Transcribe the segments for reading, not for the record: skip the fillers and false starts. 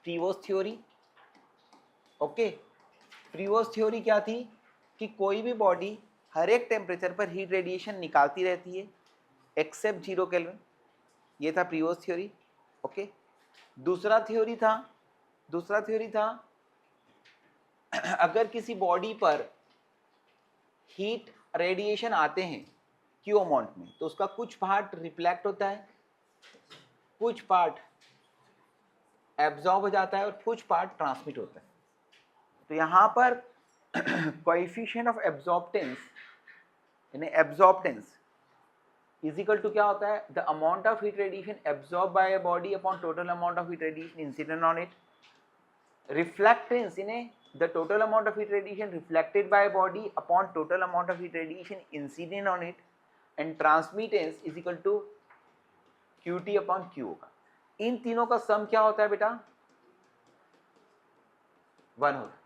प्रीवोस theory. Okay, प्रीवोस theory क्या थी कि कोई भी बॉडी हर एक टेम्परेचर पर हीट रेडिएशन निकालती रहती है एक्सेप्ट 0 केल्विन। ये था प्रीवोस थ्योरी। ओके, दूसरा थ्योरी था अगर किसी बॉडी पर हीट रेडिएशन आते हैं क्यू अमाउंट में, तो उसका कुछ पार्ट रिफ्लेक्ट होता है, कुछ पार्ट एब्जॉर्ब हो जाता है और कुछ पार्ट ट्रांसमिट होता है। तो यहाँ पर कोएफिशिएंट ऑफ एब्जॉर्प्टेंस यानी एब्जॉर्प्टेंस इज इक्वल टू क्या होता है, the amount of heat radiation absorb by a body upon total amount of heat radiation incident on it. Reflectance यानी the total amount of heat radiation reflected by a body upon total amount of heat radiation incident on it, and transmittance is equal to QT upon Q होगा। इन तीनों का सम क्या होता है बेटा, 1 होता है।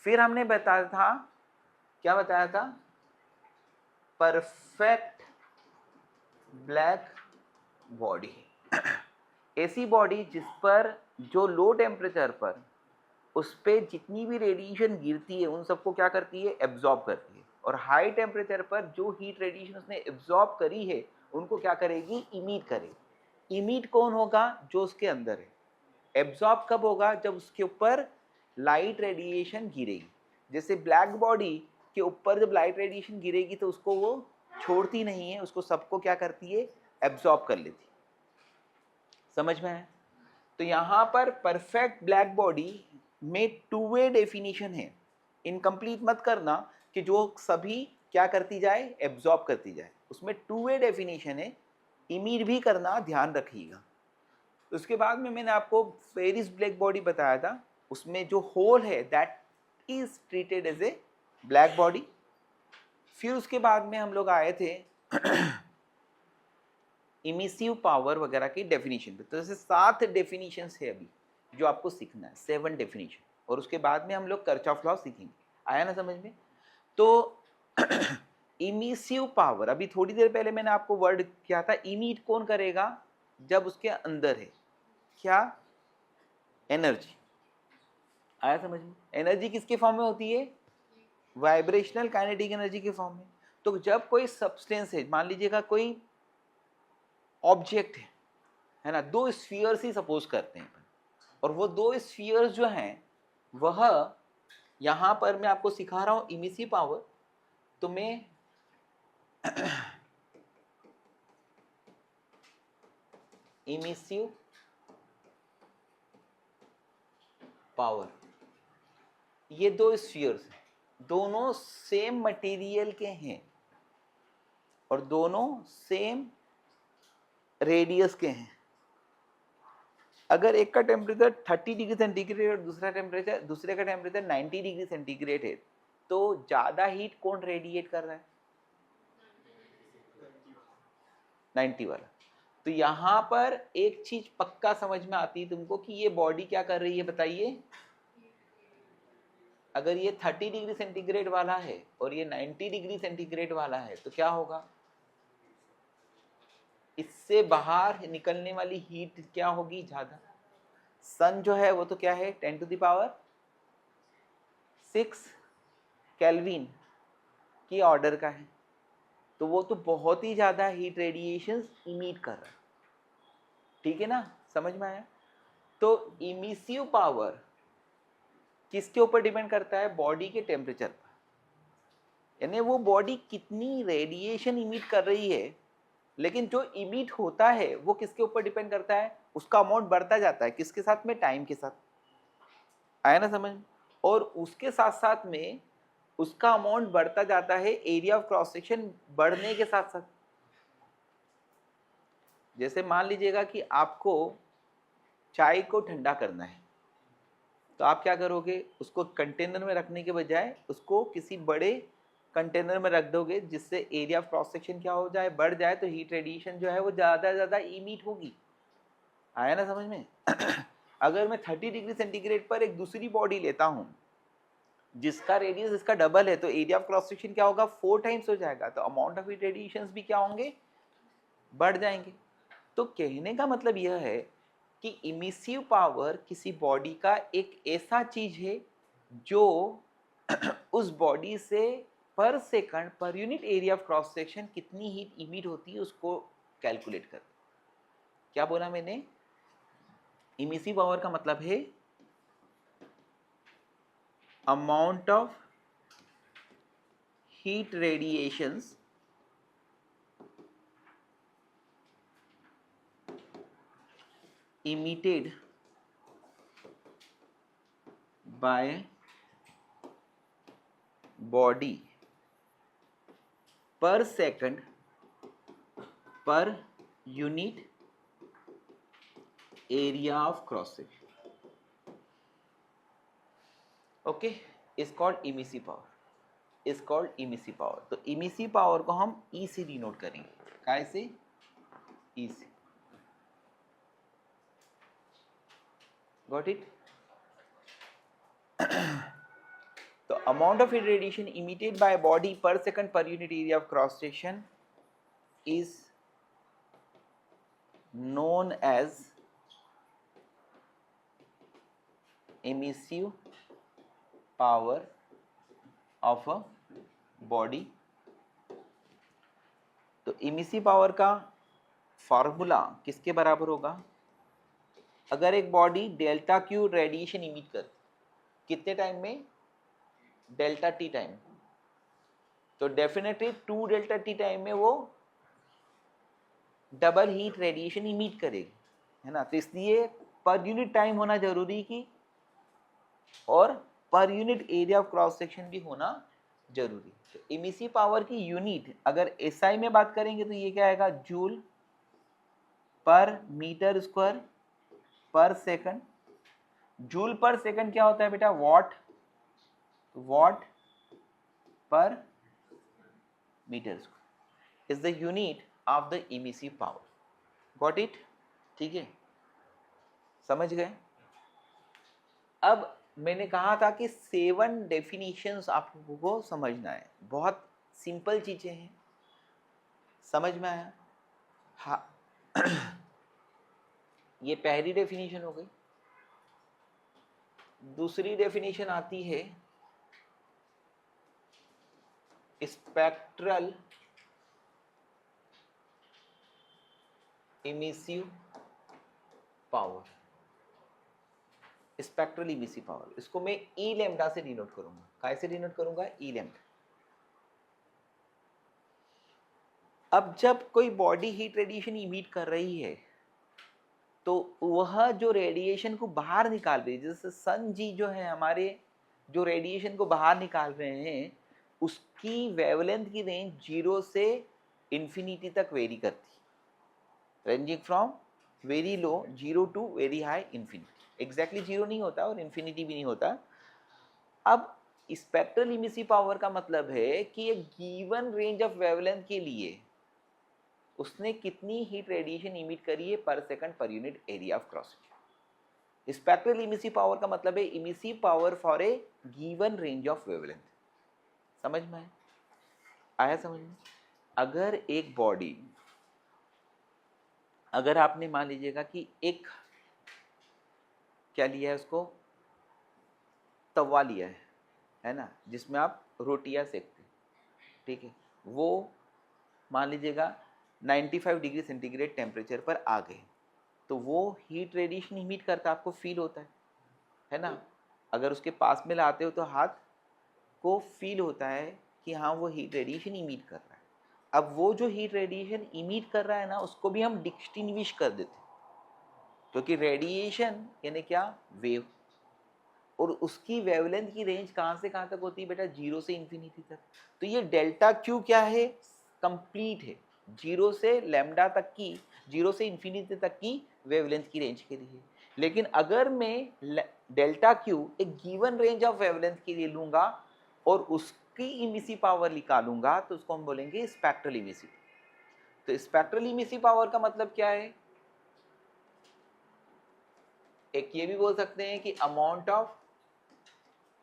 फिर हमने क्या बताया था, परफेक्ट ब्लैक बॉडी ऐसी बॉडी जिस पर जो लो टेम्परेचर पर उस पर जितनी भी रेडिएशन गिरती है उन सबको क्या करती है, एब्जॉर्ब करती है, और हाई टेम्परेचर पर जो हीट रेडिएशन उसने एब्जॉर्ब करी है उनको क्या करेगी, इमिट करेगी। इमिट कौन होगा, जो उसके अंदर है। एब्जॉर्ब कब होगा, जब उसके ऊपर लाइट रेडिएशन गिरेगी। जैसे ब्लैक बॉडी के ऊपर जब लाइट रेडिएशन गिरेगी तो उसको वो छोड़ती नहीं है, उसको सबको क्या करती है, एब्जॉर्ब कर लेती। समझ में है? तो यहाँ पर परफेक्ट ब्लैक बॉडी में टू वे डेफिनेशन है। इनकम्प्लीट मत करना कि जो सभी क्या करती जाए, एब्जॉर्ब करती जाए। उसमें टू वे डेफिनेशन है, इमिट भी करना ध्यान रखिएगा। उसके बाद में मैंने आपको फेरिस ब्लैक बॉडी बताया था, उसमें जो होल है that is treated as a black body. फिर उसके बाद में हम लोग आए थे इमिसिव पावर वगैरह की डेफिनेशन पे। तो जैसे 7 डेफिनेशंस है अभी जो आपको सीखना है, 7 डेफिनेशन, और उसके बाद में हम लोग कर्चॉफ लॉ सीखेंगे। आया ना समझ में? तो इमिसिव पावर, अभी थोड़ी देर पहले मैंने आपको वर्ड किया था, इमिट कौन करेगा, जब उसके अंदर है क्या, एनर्जी। आया समझ में? एनर्जी किसके फॉर्म में होती है, वाइब्रेशनल काइनेटिक एनर्जी के फॉर्म में। तो जब कोई सब्सटेंस है, मान लीजिएगा कोई ऑब्जेक्ट है ना, 2 स्फीयर्स ही सपोज करते हैं, और वो 2 स्फीयर्स जो हैं वह यहाँ पर मैं आपको सिखा रहा हूँ इमिसिव पावर। तो मैं इमिसिव पावर, ये 2 स्फीयर्स हैं, दोनों सेम मटेरियल के हैं और दोनों सेम रेडियस के हैं। अगर एक का टेम्परेचर 30 डिग्री सेंटीग्रेड और दूसरे का टेम्परेचर 90 डिग्री सेंटीग्रेड है, तो ज्यादा हीट कौन रेडिएट कर रहा है, 90 वाला। तो यहाँ पर एक चीज पक्का समझ में आती है तुमको कि ये बॉडी क्या कर रही है, बताइए। अगर ये 30 डिग्री सेंटीग्रेड वाला है और ये 90 डिग्री सेंटीग्रेड वाला है, तो क्या होगा, इससे बाहर निकलने वाली हीट क्या होगी, ज्यादा। सन जो है वो तो क्या है, 10⁶ केल्विन की ऑर्डर का है, तो वो तो बहुत ही ज्यादा हीट रेडिएशन इमिट कर रहा है। ठीक है ना, समझ में आया? तो इमिसिव पावर किसके ऊपर डिपेंड करता है, बॉडी के टेम्परेचर पर। यानी वो बॉडी कितनी रेडिएशन इमिट कर रही है, लेकिन जो इमिट होता है वो किसके ऊपर डिपेंड करता है, उसका अमाउंट बढ़ता जाता है, किसके साथ में, टाइम के साथ। आया ना समझ? और उसके साथ साथ में उसका अमाउंट बढ़ता जाता है एरिया ऑफ क्रॉस सेक्शन बढ़ने के साथ साथ। जैसे मान लीजिएगा कि आपको चाय को ठंडा करना है, तो आप क्या करोगे, उसको कंटेनर में रखने के बजाय उसको किसी बड़े कंटेनर में रख दोगे, जिससे एरिया ऑफ क्रॉस सेक्शन क्या हो जाए, बढ़ जाए, तो हीट रेडिएशन जो है वो ज़्यादा से ज़्यादा इमिट होगी। आया ना समझ में? अगर मैं 30 डिग्री सेंटीग्रेड पर एक दूसरी बॉडी लेता हूँ जिसका रेडियस इसका डबल है, तो एरिया ऑफ क्रॉस सेक्शन क्या होगा, 4 टाइम्स हो जाएगा, तो अमाउंट ऑफ हीट रेडिएशंस भी क्या होंगे, बढ़ जाएंगे। तो कहने का मतलब यह है कि इमिसिव पावर किसी बॉडी का एक ऐसा चीज है जो उस बॉडी से पर सेकंड पर unit area of cross section कितनी हीट इमिट होती है उसको कैलकुलेट कर। क्या बोला मैंने? इमिसिव पावर का मतलब है amount of heat radiations emitted by body per second per unit area of cross section. Okay, is called emissive power. is called emissive power. तो emissive power को हम E से डिनोट करेंगे। कैसे? E से। Got it? तो amount of radiation emitted by a body per second per unit area of cross section is known as emissive power of a body। तो emissive power का formula किसके बराबर होगा? अगर एक body delta Q radiation emit कर कितने time में? डेल्टा टी टाइम, तो डेफिनेटली 2 डेल्टा टी टाइम में वो डबल हीट रेडिएशन इमिट करेगी, है ना। तो इसलिए पर यूनिट टाइम होना जरूरी की और पर unit area of cross section भी होना जरूरी। तो इमिसिव पावर की यूनिट अगर एसआई में बात करेंगे तो ये क्या आएगा? जूल पर मीटर स्क्वायर पर सेकंड। जूल पर सेकंड क्या होता है बेटा? वॉट। वॉट पर metre square is the unit of the emissive power. Got it? ठीक है, समझ गए? अब मैंने कहा था कि 7 डेफिनेशंस आप लोगों को समझना है, बहुत सिंपल चीजें हैं। समझ में आया? हाँ। ये पहली डेफिनेशन हो गई। दूसरी डेफिनेशन आती है spectral emissive power. Spectral emissive power, इसको मैं ई लैम्डा से डिनोट करूंगा। कैसे डिनोट करूंगा? ई लैम्डा। अब जब कोई बॉडी हीट रेडिएशन इमिट कर रही है तो वह जो रेडिएशन को बाहर निकाल रही है, जैसे सन जी जो है हमारे, जो रेडिएशन को बाहर निकाल रहे हैं, उसकी वेवलेंथ की रेंज 0 से इंफिनिटी तक वेरी करती है, ranging from very low 0 to very high infinity. Exactly 0 नहीं होता और इंफिनिटी भी नहीं होता। अब स्पेक्ट्रल इमिसिव पावर का मतलब है कि एक गिवन रेंज ऑफ वेवलेंथ के लिए उसने कितनी हीट रेडिएशन इमिट करी है पर सेकंड पर unit area of cross section. Spectral emissive power का मतलब है emissive power for a given range of wavelength. समझ में आया? समझ में? अगर एक बॉडी, अगर आपने मान लीजिएगा कि एक क्या लिया है, उसको तवा लिया है ना, जिसमें आप रोटियां सेकते, ठीक है, वो मान लीजिएगा 95 डिग्री सेंटीग्रेड टेम्परेचर पर आ गए, तो वो हीट रेडिएशन इमिट करता, आपको फील होता है ना। अगर उसके पास में लाते हो तो हाथ को फील होता है कि हाँ वो हीट रेडिएशन इमिट कर रहा है। अब वो जो हीट रेडिएशन इमिट कर रहा है ना, उसको भी हम डिस्टिंग्विश कर देते हैं, क्योंकि रेडिएशन यानी क्या? वेव। और उसकी वेवलेंथ की रेंज कहाँ से कहाँ तक होती है बेटा? 0 से इंफिनिटी तक। तो ये डेल्टा क्यू क्या है? कंप्लीट है, 0 से लैम्डा तक की, 0 से इंफिनिटी तक की वेवलेंथ की रेंज के लिए। लेकिन अगर मैं डेल्टा क्यू एक गिवन रेंज ऑफ वेवलेंथ के लिए लूंगा और उसकी इमिसिव पावर निकालूंगा तो उसको हम बोलेंगे स्पेक्ट्रल इमिसिव। तो स्पेक्ट्रल इमिसिव पावर का मतलब क्या है? एक ये भी बोल सकते हैं कि amount of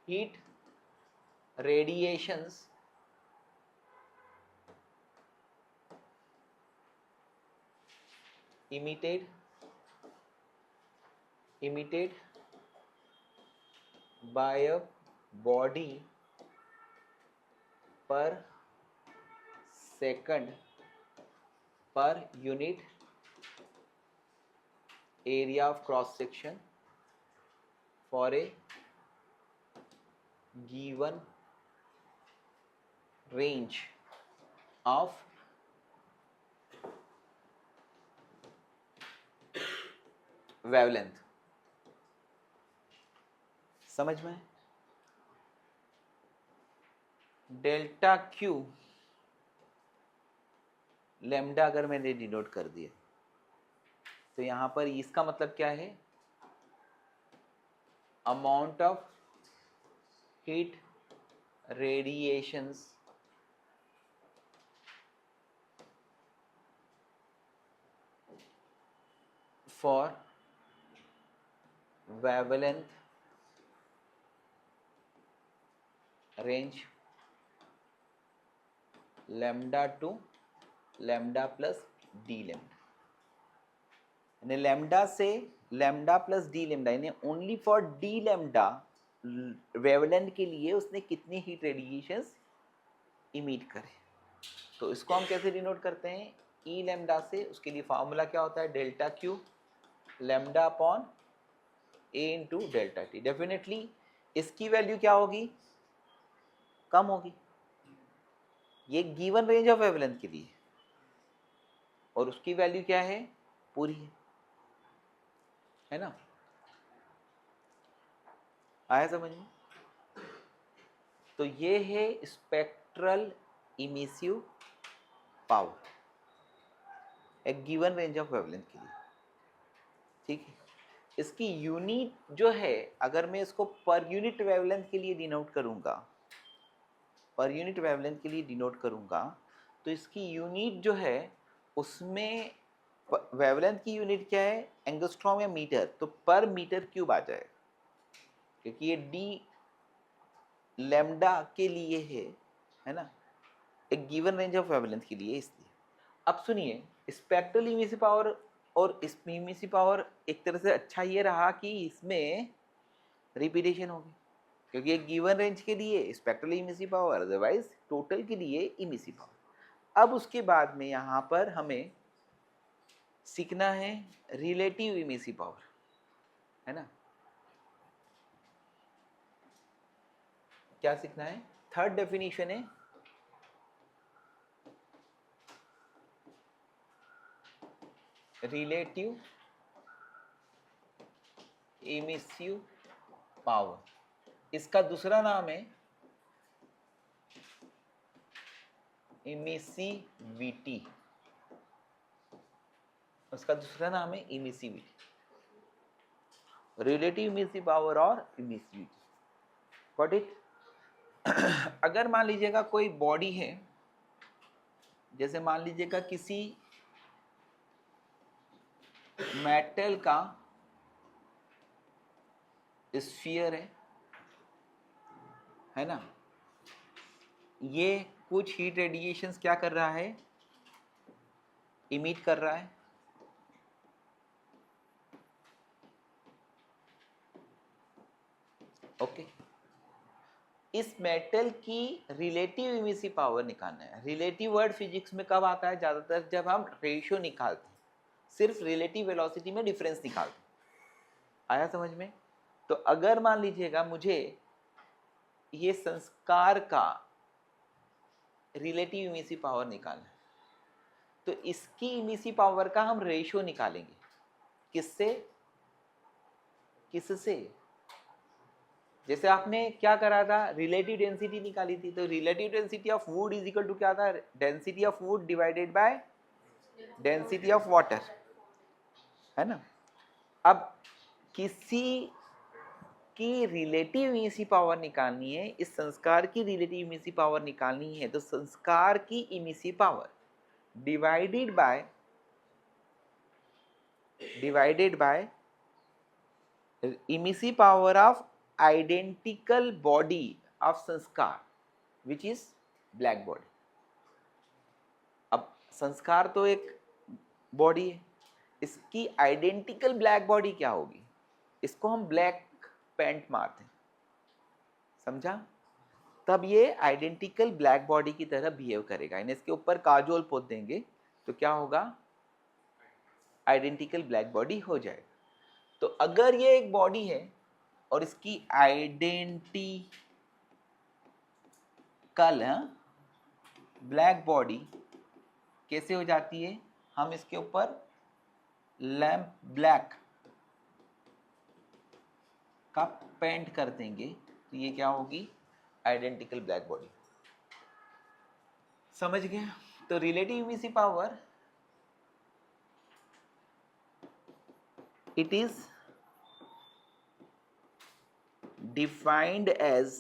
heat radiations emitted emitted by a body per second per unit area of cross section for a given range of wavelength. समझ में? डेल्टा क्यू लैम्डा अगर मैंने डिनोट कर दिया तो यहां पर इसका मतलब क्या है? Amount of heat radiations for wavelength range lambda to lambda plus d lambda, यानी lambda से lambda plus d lambda, यानी only for d lambda wavelength के लिए उसने कितनी हीट रेडिएशंस इमिट करे. तो इसको हम कैसे डिनोट करते हैं? ई लैम्डा से. उसके लिए फार्मूला क्या होता है? डेल्टा क्यू लैम्डा अपॉन ए इंटू डेल्टा टी. डेफिनेटली इसकी वैल्यू क्या होगी? कम होगी. ये गिवन रेंज ऑफ वेवलेंथ के लिए और उसकी वैल्यू क्या है? पूरी है ना. आया समझ में? तो ये है स्पेक्ट्रल इमिसिव पावर एक गिवन रेंज ऑफ वेवलेंथ के लिए. ठीक है. इसकी यूनिट जो है, अगर मैं इसको पर यूनिट वेवलेंथ के लिए डिनोट करूंगा, पर यूनिट वेवलेंथ के लिए डिनोट करूंगा, तो इसकी यूनिट जो है उसमें वेवलेंथ की यूनिट क्या है? एंगस्ट्रॉम या मीटर. तो पर मीटर क्यूब आ जाएगा, क्योंकि ये डी लैम्डा के लिए है ना, एक गिवन रेंज ऑफ वेवलेंथ के लिए, इसलिए. अब सुनिए, स्पेक्ट्रल इमिसिव पावर और इमिसिव पावर एक तरह से अच्छा ये रहा कि इसमें रिपीटेशन होगी, क्योंकि एक गिवन रेंज के लिए spectral emissive power, otherwise total के लिए इमिसिव पावर. अब उसके बाद में यहाँ पर हमें सीखना है रिलेटिव इमिसिव पावर, है ना. क्या सीखना है? थर्ड डेफिनेशन है रिलेटिव इमिसिव पावर. इसका दूसरा नाम है इमिसिविटी. उसका दूसरा नाम है इमिसिविटी. रिलेटिव इमिसिव पावर और इमिसिविटी. Got it? अगर मान लीजिएगा कोई बॉडी है, जैसे मान लीजिएगा किसी मेटल का स्फीयर है ना, ये कुछ हीट रेडिएशंस क्या कर रहा है? इमिट कर रहा है. ओके. इस मेटल की रिलेटिव इमिसिव पावर निकालना है. रिलेटिव वर्ड फिजिक्स में कब आता है? ज़्यादातर जब हम रेशियो निकालते हैं, सिर्फ रिलेटिव वेलोसिटी में डिफरेंस निकालते हैं. आया समझ में? तो अगर मान लीजिएगा मुझे ये संस्कार का रिलेटिव इमिसिव पावर निकालना है, तो इसकी इमिसिव पावर का हम रेशियो निकालेंगे. किससे? किससे? जैसे आपने क्या करा था? रिलेटिव डेंसिटी निकाली थी. तो relative density of wood is equal to क्या था? Density of wood divided by density of water, है ना. अब किसी की रिलेटिव इमिसिव पावर निकालनी है, इस संस्कार की रिलेटिव इमिसिव पावर निकालनी है, तो संस्कार की emissive power divided by emissive power of identical body of संस्कार विच इज ब्लैक बॉडी. अब संस्कार तो एक बॉडी है, इसकी आइडेंटिकल ब्लैक बॉडी क्या होगी? इसको हम ब्लैक पेंट मारते हैं, समझा? तब ये आइडेंटिकल ब्लैक बॉडी की तरह बिहेव करेगा। यानी इसके ऊपर काजोल पोत देंगे तो क्या होगा? आइडेंटिकल ब्लैक बॉडी हो जाएगा। तो अगर ये एक बॉडी है और इसकी आइडेंटिकल ब्लैक बॉडी कैसे हो जाती है? हम इसके ऊपर लैम्प ब्लैक का पेंट कर देंगे तो ये क्या होगी? Identical black body. समझ गया? तो relative emissive power it is defined as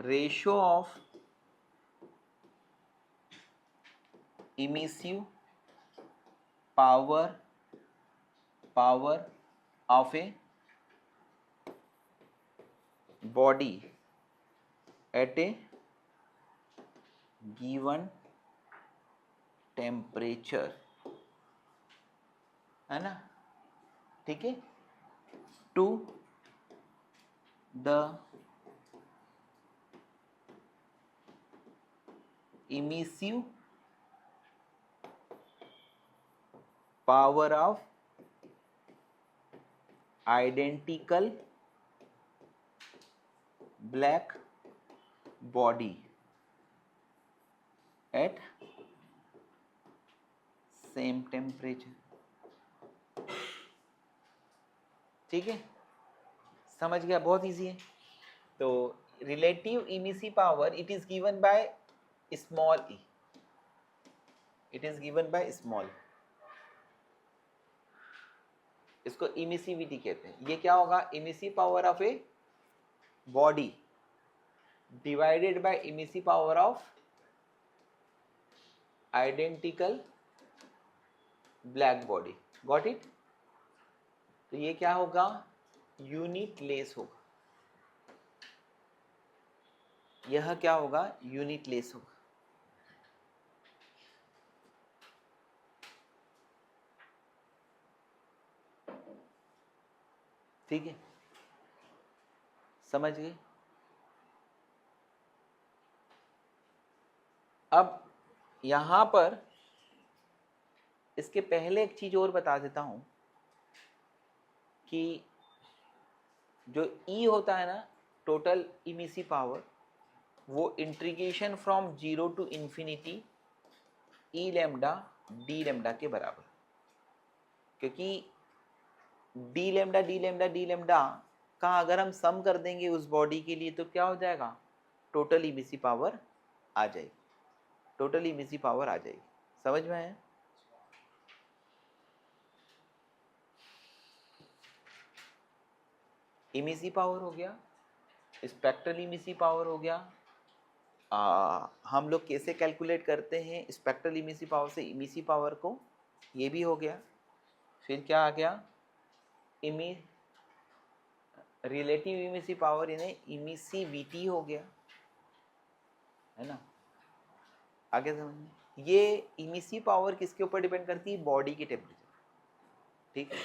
ratio of emissive power of a body at a given temperature, है ना? ठीक है, to the emissive power of identical black body at same temperature। ठीक है, समझ गया? बहुत इजी है। तो relative emissive power it is given by small E, it is given by small, इसको इमिसिविटी कहते हैं। ये क्या होगा? Emissive power of a body divided by emissive power of identical black body. Got it? तो ये क्या होगा? यूनिट लेस होगा। यह क्या होगा? यूनिट लेस होगा। ठीक है, समझ गए? अब यहां पर इसके पहले एक चीज और बता देता हूं कि जो E होता है ना, टोटल इमिसिव पावर, वो integration from 0 to infinity E lambda d lambda के बराबर। क्योंकि डी लैम्डा का अगर हम सम कर देंगे उस बॉडी के लिए तो क्या हो जाएगा? टोटल इमिसिव पावर आ जाएगी, टोटल इमिसिव पावर आ जाएगी। समझ में आया? इमिसिव पावर हो गया, स्पेक्ट्रल इमिसिव पावर हो गया। हम लोग कैसे कैलकुलेट करते हैं स्पेक्ट्रल इमिसिव पावर से इमिसिव पावर को, ये भी हो गया। फिर क्या आ गया? रिलेटिव इमिसिव पावर यानी इमिसिविटी हो गया, है ना? आगे समझिए, ये इमिसिव पावर किसके ऊपर डिपेंड करती है? बॉडी के टेम्परेचर। ठीक है,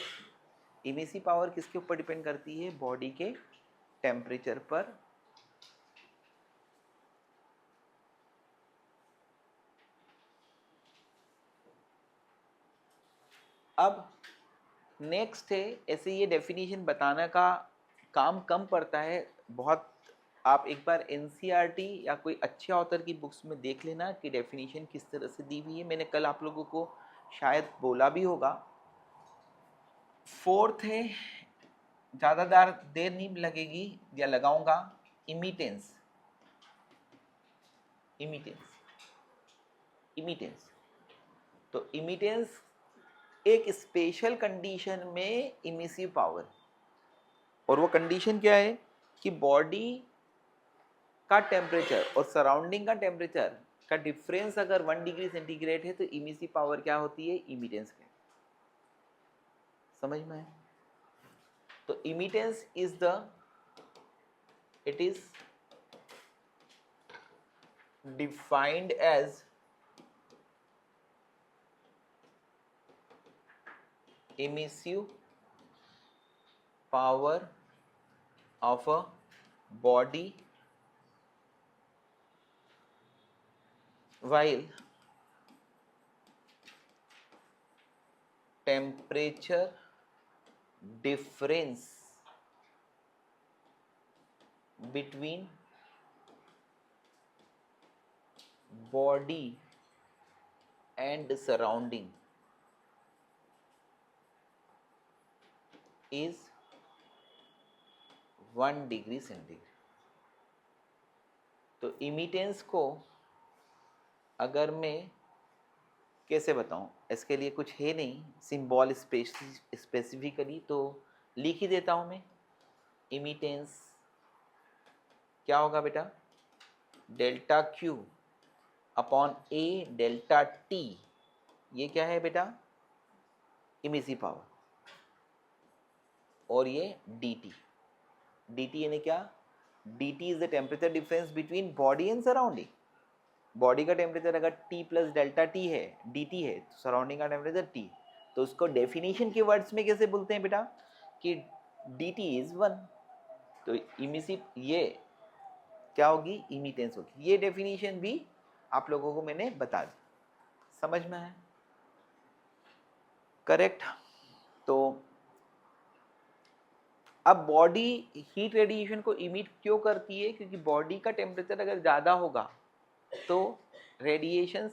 इमिसिव पावर किसके ऊपर डिपेंड करती है? बॉडी के टेम्परेचर पर। अब नेक्स्ट है, ऐसे ये डेफिनेशन बताने का काम कम पड़ता है बहुत। आप एक बार एनसीईआरटी या कोई अच्छे ऑथर की बुक्स में देख लेना कि डेफिनेशन किस तरह से दी हुई है। मैंने कल आप लोगों को शायद बोला भी होगा। फोर्थ है, ज़्यादा देर नहीं लगेगी या लगाऊंगा, इमिटेंस। इमिटेंस तो इमिटेंस एक स्पेशल कंडीशन में इमिसिव पावर, और वो कंडीशन क्या है कि बॉडी का टेम्परेचर और सराउंडिंग का टेम्परेचर का डिफरेंस अगर 1 डिग्री सेंटीग्रेड है तो इमिसिव पावर क्या होती है? इमिटेंस है। समझ में है? तो emittance is the, it is defined as emissive power of a body while temperature difference between body and surrounding is 1 degree centigrade. तो इमिटेंस को अगर मैं कैसे बताऊं, इसके लिए कुछ है नहीं सिंबल स्पेसिफिकली, तो लिख ही देता हूं मैं। इमिटेंस क्या होगा बेटा, delta Q upon A delta T. ये क्या है बेटा, इमिसिव पावर, और ये डी टी। डी टी यानी क्या, D T is the temperature difference between body and surrounding. Body का टेम्परेचर अगर T प्लस डेल्टा टी है, डी टी है, तो सराउंडिंग का टेम्परेचर T। तो उसको डेफिनेशन के वर्ड्स में कैसे बोलते हैं बेटा, कि डी टी इज 1। तो इमिसिव ये क्या होगी, इमिटेंस होगी। ये डेफिनेशन भी आप लोगों को मैंने बता दी, समझ में है, करेक्ट। तो अब बॉडी हीट रेडिएशन को इमिट क्यों करती है, क्योंकि बॉडी का टेम्परेचर अगर ज़्यादा होगा तो रेडिएशन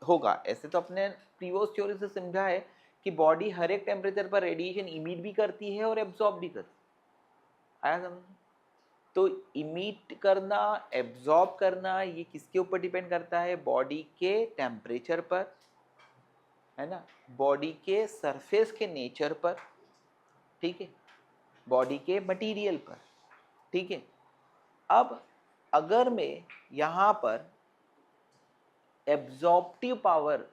होगा। ऐसे तो अपने प्रीवियस थ्योरी से समझा है कि बॉडी हर एक टेम्परेचर पर रेडिएशन इमिट भी करती है और एब्जॉर्ब भी करती है। आया समझ? तो इमिट करना, एब्जॉर्ब करना, ये किसके ऊपर डिपेंड करता है, बॉडी के टेम्परेचर पर, है ना, बॉडी के सरफेस के नेचर पर, ठीक है, बॉडी के मटेरियल पर, ठीक है। अब अगर मैं यहाँ पर एब्जॉर्प्टिव पावर,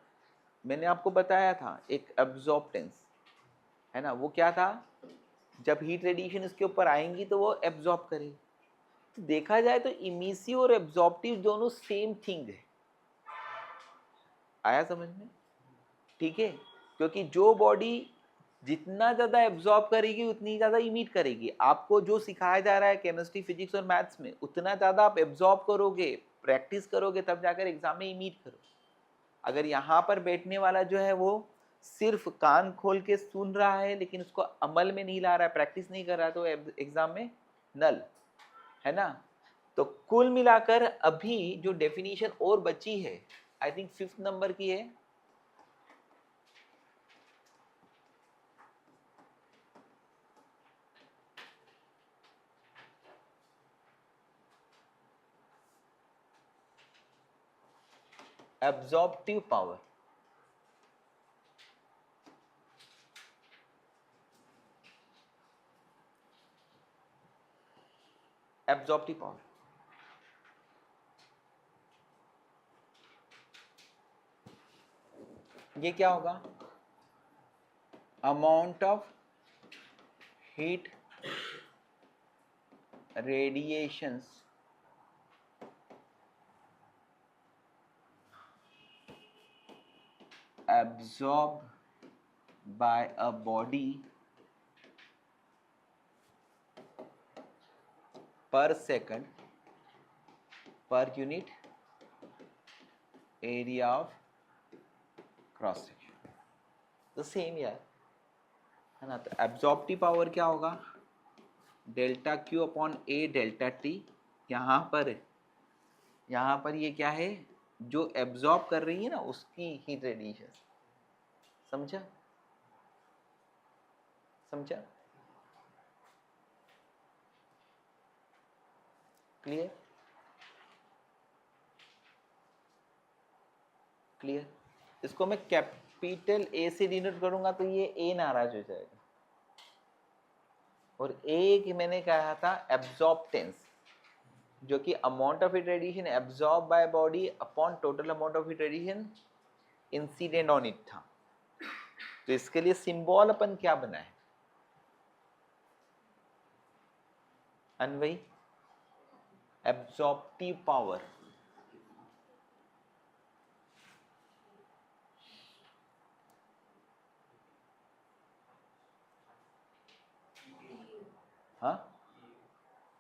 मैंने आपको बताया था एक एब्जॉर्प्टेंस, है ना, वो क्या था, जब हीट रेडिएशन इसके ऊपर आएंगी तो वो एब्जॉर्ब करेगी। तो देखा जाए तो इमिसिव और एब्जॉर्प्टिव दोनों सेम थिंग है। आया समझ में, ठीक है, क्योंकि जो बॉडी जितना ज़्यादा एब्जॉर्ब करेगी उतनी ज़्यादा इमिट करेगी। आपको जो सिखाया जा रहा है केमिस्ट्री, फिजिक्स और मैथ्स में, उतना ज़्यादा आप एब्जॉर्ब करोगे, प्रैक्टिस करोगे, तब जाकर एग्जाम में इमिट करोगे। अगर यहाँ पर बैठने वाला जो है वो सिर्फ कान खोल के सुन रहा है लेकिन उसको अमल में नहीं ला रहा है, प्रैक्टिस नहीं कर रहा है, तो एग्जाम में नल, है ना। तो कुल मिलाकर अभी जो डेफिनेशन और बची है, आई थिंक 5th नंबर की है, एब्जॉर्प्टिव पावर। एब्जॉर्प्टिव पावर ये क्या होगा, amount of heat radiations absorbed by a body per second per unit area of cross section. तो सेम यार, है ना। तो एब्जॉर्प्टिव पावर क्या होगा, delta Q upon A delta T. यहाँ पर ये क्या है, जो एब्जॉर्ब कर रही है ना उसकी हीट रेडिएशन। समझा, समझा, क्लियर, क्लियर। इसको मैं कैपिटल ए से डिनोट करूंगा तो ये ए नाराज हो जाएगा। और ए की मैंने कहा था एब्जॉर्प्टेंस, जो कि amount of heat radiation absorb by body upon total amount of heat radiation incident on it था। तो इसके लिए सिंबल अपन क्या बनाए, अन्वयी, एब्जॉर्प्टिव पावर। हाँ,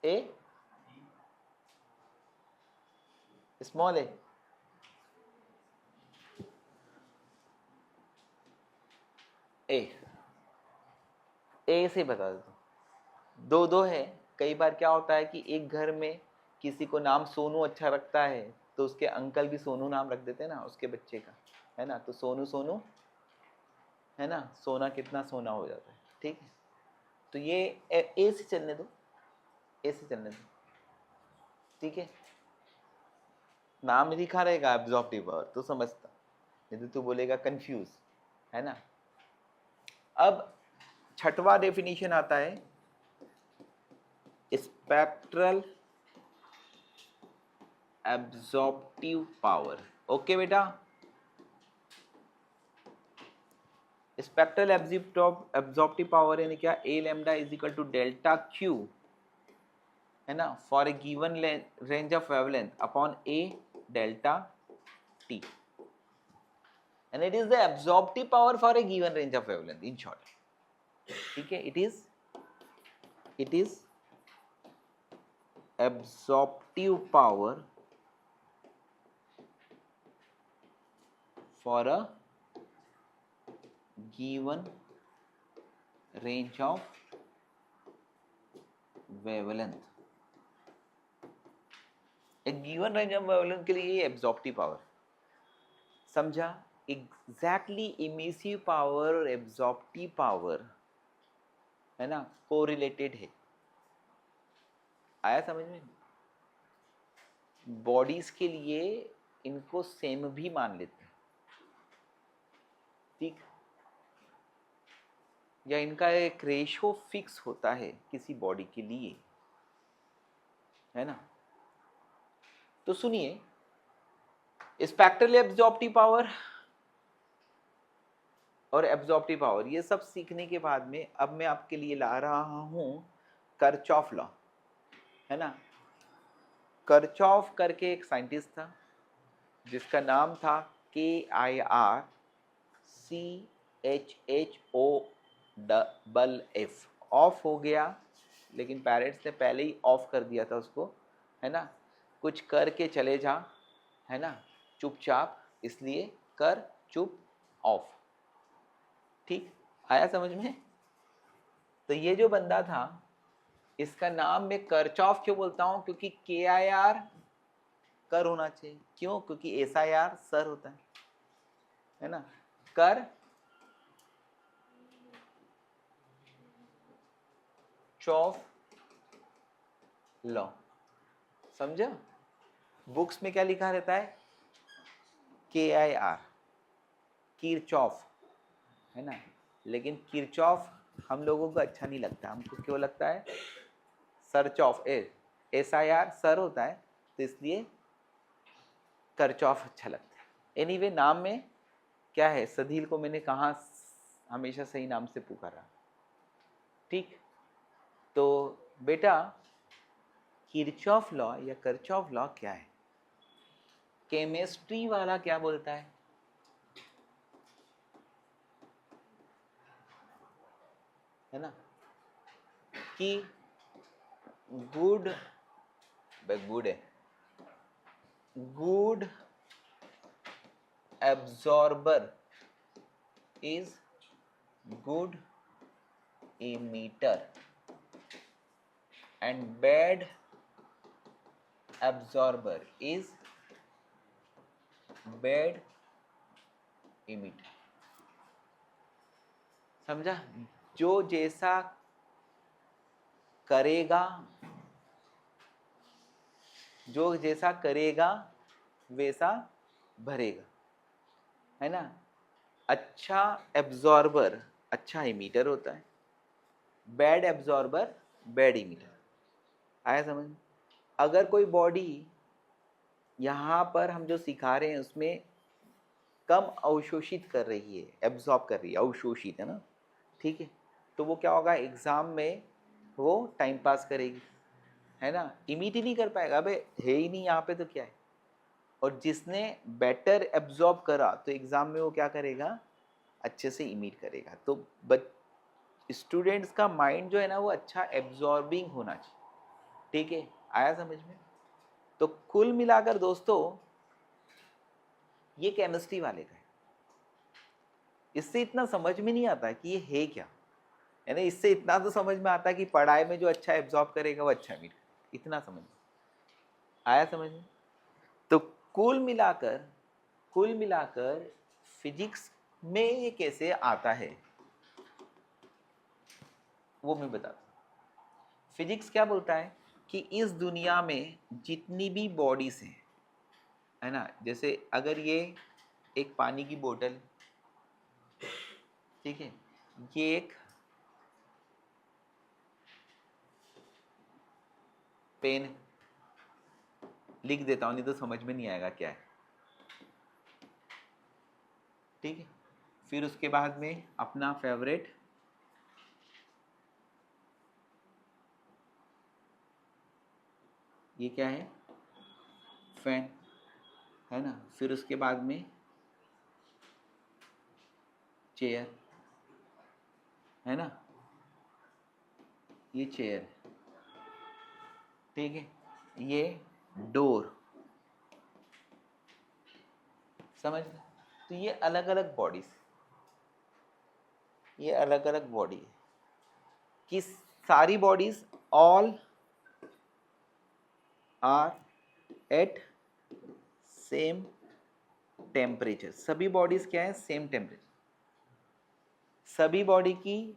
ए स्मॉल ए से बता दो। दो दो है। कई बार क्या होता है कि एक घर में किसी को नाम सोनू अच्छा लगता है तो उसके अंकल भी सोनू नाम रख देते हैं ना उसके बच्चे का, है ना। तो सोनू सोनू, है ना, सोना कितना सोना हो जाता है। ठीक है, तो ये ए से चलने दो, ए से चलने दो। ठीक है, नाम लिखा रहेगा एब्जॉर्प्टिव पावर तो समझता, नहीं तो तू बोलेगा कंफ्यूज, है ना। अब छठवां डेफिनेशन आता है स्पेक्ट्रल एब्जॉर्प्टिव पावर। ओके बेटा, स्पेक्ट्रल एब्जॉर्प्टिव पावर यानी क्या, A lambda is equal to delta Q, है ना, for a given range of wavelength upon A delta T, and it is the absorptive power for a given range of wavelength in short. ठीक है, it is absorptive power for a given range of wavelength. एक given range of wavelength के लिए ये absorptive power, समझा। Exactly emissive power और absorptive power, है ना, कोरिलेटेड है। आया समझ में। बॉडीज के लिए इनको सेम भी मान लेते हैं, ठीक, या इनका एक रेशो फिक्स होता है किसी बॉडी के लिए, है ना। तो सुनिए, स्पेक्ट्रल एब्जॉर्प्टिव पावर और एब्जॉर्प्टिव पावर, ये सब सीखने के बाद में अब मैं आपके लिए ला रहा हूं कर्चॉफ लॉ, है ना। कर्चॉफ करके एक साइंटिस्ट था जिसका नाम था KIRCHHOFF। ऑफ हो गया, लेकिन पेरेंट्स ने पहले ही ऑफ कर दिया था उसको, है ना। कुछ करके चले जा, है ना, चुपचाप, इसलिए कर चुप ऑफ। ठीक, आया समझ में। तो ये जो बंदा था, इसका नाम मैं कर्चॉफ क्यों बोलता हूं, क्योंकि KIR कर होना चाहिए, क्यों, क्योंकि SIR सर होता है ना। कर चॉफ लॉ, समझा। बुक्स में क्या लिखा रहता है, KIR, किरचॉफ, है ना। लेकिन किरचॉफ हम लोगों को अच्छा नहीं लगता, हमको क्यों लगता है, सरचॉफ, SIR सर होता है, तो इसलिए करचॉफ अच्छा लगता है। एनीवे, नाम में क्या है, सधील को मैंने कहा हमेशा सही नाम से पुकारा, ठीक। तो बेटा, किरचॉफ लॉ या कर्चॉफ लॉ क्या है, केमिस्ट्री वाला क्या बोलता है ना, कि गुड है, good absorber is good emitter and bad absorber is bad emitter। समझा। जो जैसा करेगा, जो जैसा करेगा वैसा भरेगा, है ना। अच्छा एब्जॉर्बर अच्छा इमीटर होता है, बैड एब्जॉर्बर बैड इमीटर। आया समझ। अगर कोई बॉडी यहाँ पर हम जो सिखा रहे हैं उसमें कम अवशोषित कर रही है, एब्जॉर्ब कर रही है, अवशोषित, है ना, ठीक है, तो वो क्या होगा, एग्जाम में वो टाइम पास करेगी, है ना, इमिट ही नहीं कर पाएगा, अबे है ही नहीं यहाँ पे तो क्या है। और जिसने बेटर एब्जॉर्ब करा तो एग्जाम में वो क्या करेगा, अच्छे से इमिट करेगा। तो स्टूडेंट्स का माइंड जो है ना वो अच्छा एब्जॉर्बिंग होना चाहिए, ठीक है, आया समझ में। तो कुल मिलाकर दोस्तों ये केमिस्ट्री वाले का है, इससे इतना समझ में नहीं आता कि ये है क्या, यानी इससे इतना तो समझ में आता है कि पढ़ाई में जो अच्छा एब्जॉर्ब करेगा वो अच्छा मीट, इतना समझ में आया समझ में। तो कुल मिलाकर फिजिक्स में ये कैसे आता है वो मैं बताता हूँ। फिजिक्स क्या बोलता है कि इस दुनिया में जितनी भी बॉडीज हैं, है ना, जैसे अगर ये एक पानी की बोतल, ठीक है, ये एक पेन, लिख देता हूँ नहीं तो समझ में नहीं आएगा क्या है, ठीक है। फिर उसके बाद में अपना फेवरेट ये क्या है, फैन, है ना। फिर उसके बाद में चेयर, है ना, ये चेयर, ठीक है, ये डोर, समझ गए। तो ये अलग अलग बॉडीज, ये अलग अलग बॉडी है कि सारी bodies all are at same temperature, सभी बॉडीज क्या है, सेम टेम्परेचर। सभी बॉडी की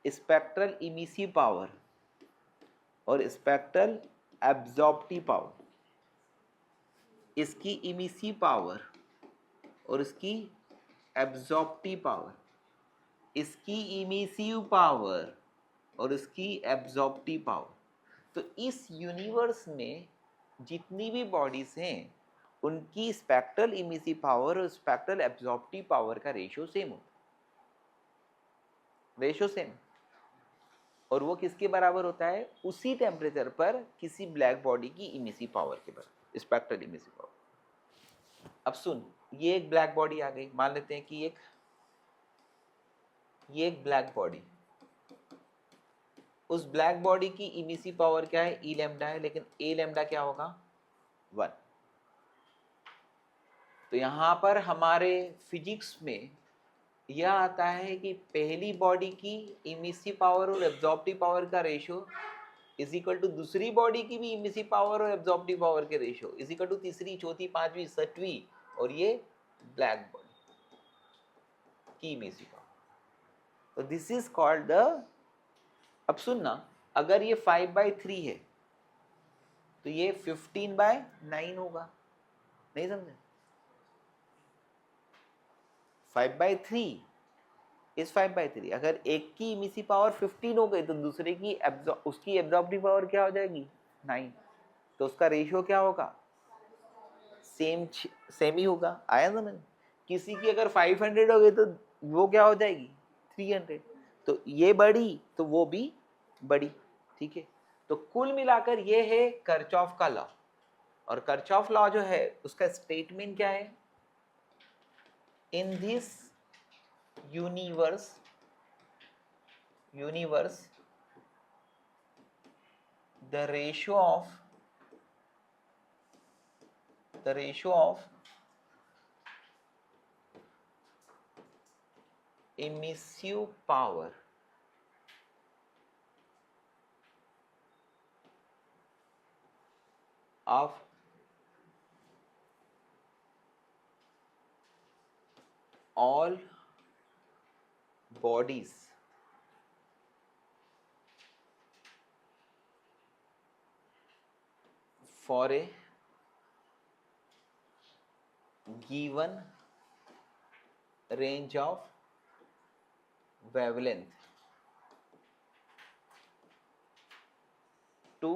स्पेक्ट्रल इमिसिव पावर और स्पेक्ट्रल एब्जॉर्प्टिव पावर, इसकी इमिसिव पावर और इसकी एब्जॉर्प्टिव पावर, इसकी इमिसिव पावर और इसकी एब्जॉर्प्टिव पावर। तो इस यूनिवर्स में जितनी भी बॉडीज हैं उनकी स्पेक्ट्रल इमिसिव पावर और स्पेक्ट्रल एब्जॉर्प्टिव पावर का रेशियो सेम होता है, रेशियो सेम। और वो किसके बराबर होता है, उसी टेम्परेचर पर किसी ब्लैक बॉडी की इमिसिव पावर के बराबर, स्पेक्ट्रल इमिसिव पावर। अब सुन, ये एक ब्लैक बॉडी आ गई, मान लेते हैं कि ये एक ब्लैक बॉडी, उस ब्लैक बॉडी की इमिसिव पावर क्या है, ई लैम्डा है, लेकिन ए लैम्डा क्या होगा, 1। तो यहां पर हमारे फिजिक्स में यह आता है कि पहली बॉडी की इमिसिव पावर और एब्जॉर्प्टिव पावर का रेशियो इज इक्वल टू दूसरी बॉडी की भी इमिसिव पावर और एब्जॉर्प्टिव पावर के रेशियो इज इक्वल टू तीसरी, चौथी, पांचवी, छठवीं और ये ब्लैक बॉडी की इमिसिव पावर। तो दिस इज कॉल्ड द, अब सुनना, अगर ये 5/3 है तो ये 15/9 होगा, नहीं समझे, 5/3 इज 5/3। अगर एक की इमिसिव पावर 15 हो गई तो दूसरे की उसकी एब्जॉर्प्टिव पावर क्या हो जाएगी, 9। तो उसका रेशियो क्या होगा, सेम ही होगा, आया समझ। किसी की अगर 500 हो गई तो वो क्या हो जाएगी, 300। तो ये बड़ी तो वो भी बड़ी, ठीक है। तो कुल मिलाकर ये है कर्चॉफ का लॉ। और कर्चॉफ लॉ जो है उसका स्टेटमेंट क्या है, in this universe the ratio of emissive power of all bodies for a given range of wavelength to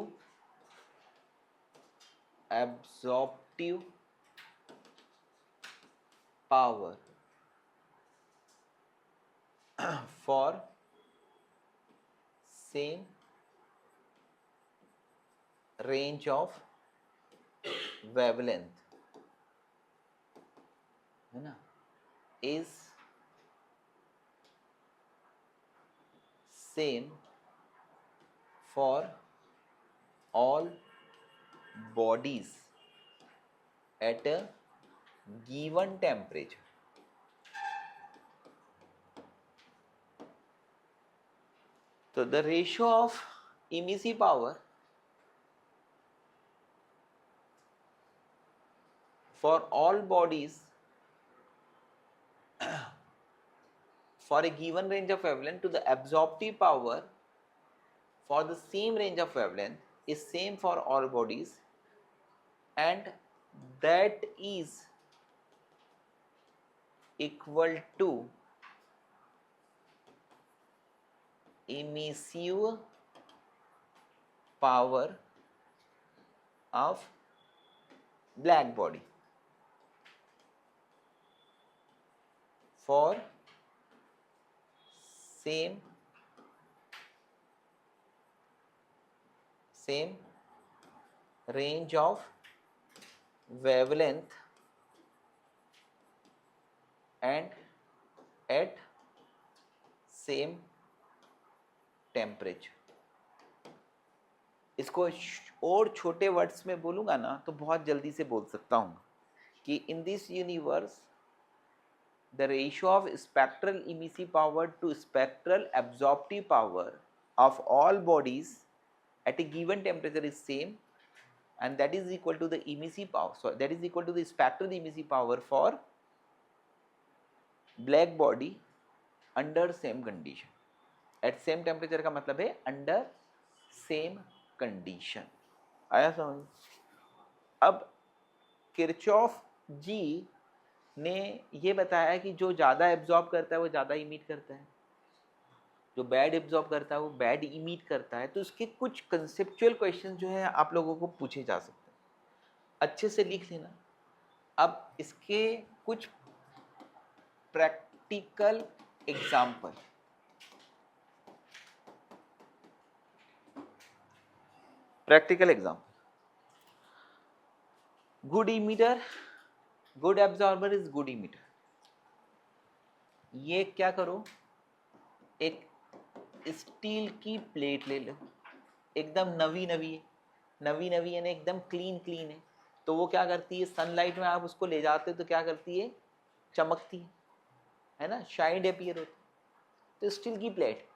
absorptive power for same range of wavelength, है ना, is same for all bodies at a given temperature. So the ratio of emissive power for all bodies for a given range of wavelength to the absorptive power for the same range of wavelength is same for all bodies, and that is equal to emissive power of black body for same range of wavelength and at same temperature. इसको और छोटे words में बोलूँगा ना तो बहुत जल्दी से बोल सकता हूँ कि in this universe the ratio of spectral emissive power to spectral absorptive power of all bodies at a given temperature is same, and that is equal to the emissive power, so that is equal to the spectral emissive power for black body under same condition. At same temperature का मतलब है under same condition. आया समझ? अब Kirchhoff जी ने ये बताया कि जो ज़्यादा एब्जॉर्ब करता है वो ज़्यादा इमिट करता है, जो बैड एब्जॉर्ब करता है वो बैड इमिट करता है. तो इसके कुछ कंसेप्चुअल क्वेश्चन जो है आप लोगों को पूछे जा सकते हैं, अच्छे से लिख लेना. अब इसके कुछ practical example. Practical example. Good emitter, good absorber is good emitter. ये क्या करो, एक स्टील की प्लेट ले लो, एकदम नवी नवी है, एकदम क्लीन है. तो वो क्या करती है, सनलाइट में आप उसको ले जाते हो तो क्या करती है, चमकती है ना, शाइन अपीयर होती. तो स्टील की प्लेट,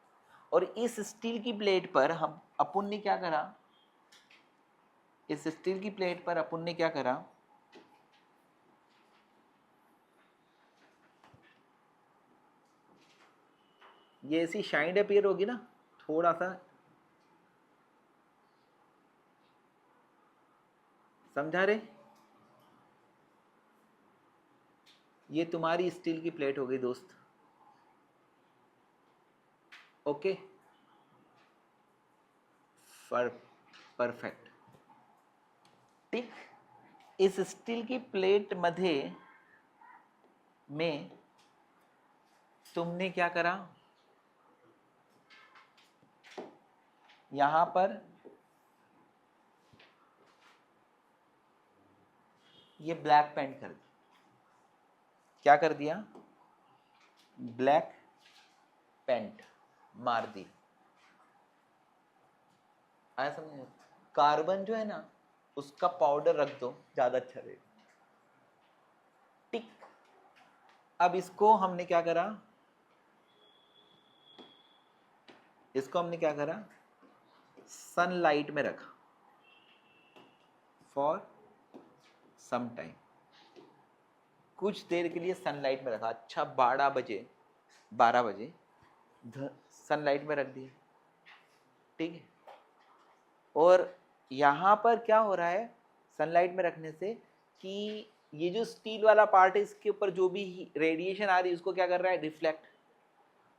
और इस स्टील की प्लेट पर अपन ने क्या करा, इस स्टील की प्लेट पर अपन ने क्या करा, ये ऐसी शाइन अपीयर होगी ना, थोड़ा सा समझा रहे. ये तुम्हारी स्टील की प्लेट हो गई दोस्त. Okay, perfect. ठीक, इस स्टील की प्लेट मध्ये में तुमने क्या करा, यहां पर ये ब्लैक पेंट कर दिया. क्या कर दिया, ब्लैक पेंट मार दी. आया समझ? कार्बन जो है ना उसका पाउडर रख दो, ज्यादा अच्छा रहेगा. टिक. अब इसको हमने क्या करा, सनलाइट में रखा फॉर सम टाइम. कुछ देर के लिए सनलाइट में रखा. अच्छा 12 बजे सनलाइट में रख दिया. ठीक है. और यहाँ पर क्या हो रहा है सनलाइट में रखने से, कि ये जो स्टील वाला पार्ट है इसके ऊपर जो भी रेडिएशन आ रही है उसको क्या कर रहा है, रिफ्लेक्ट.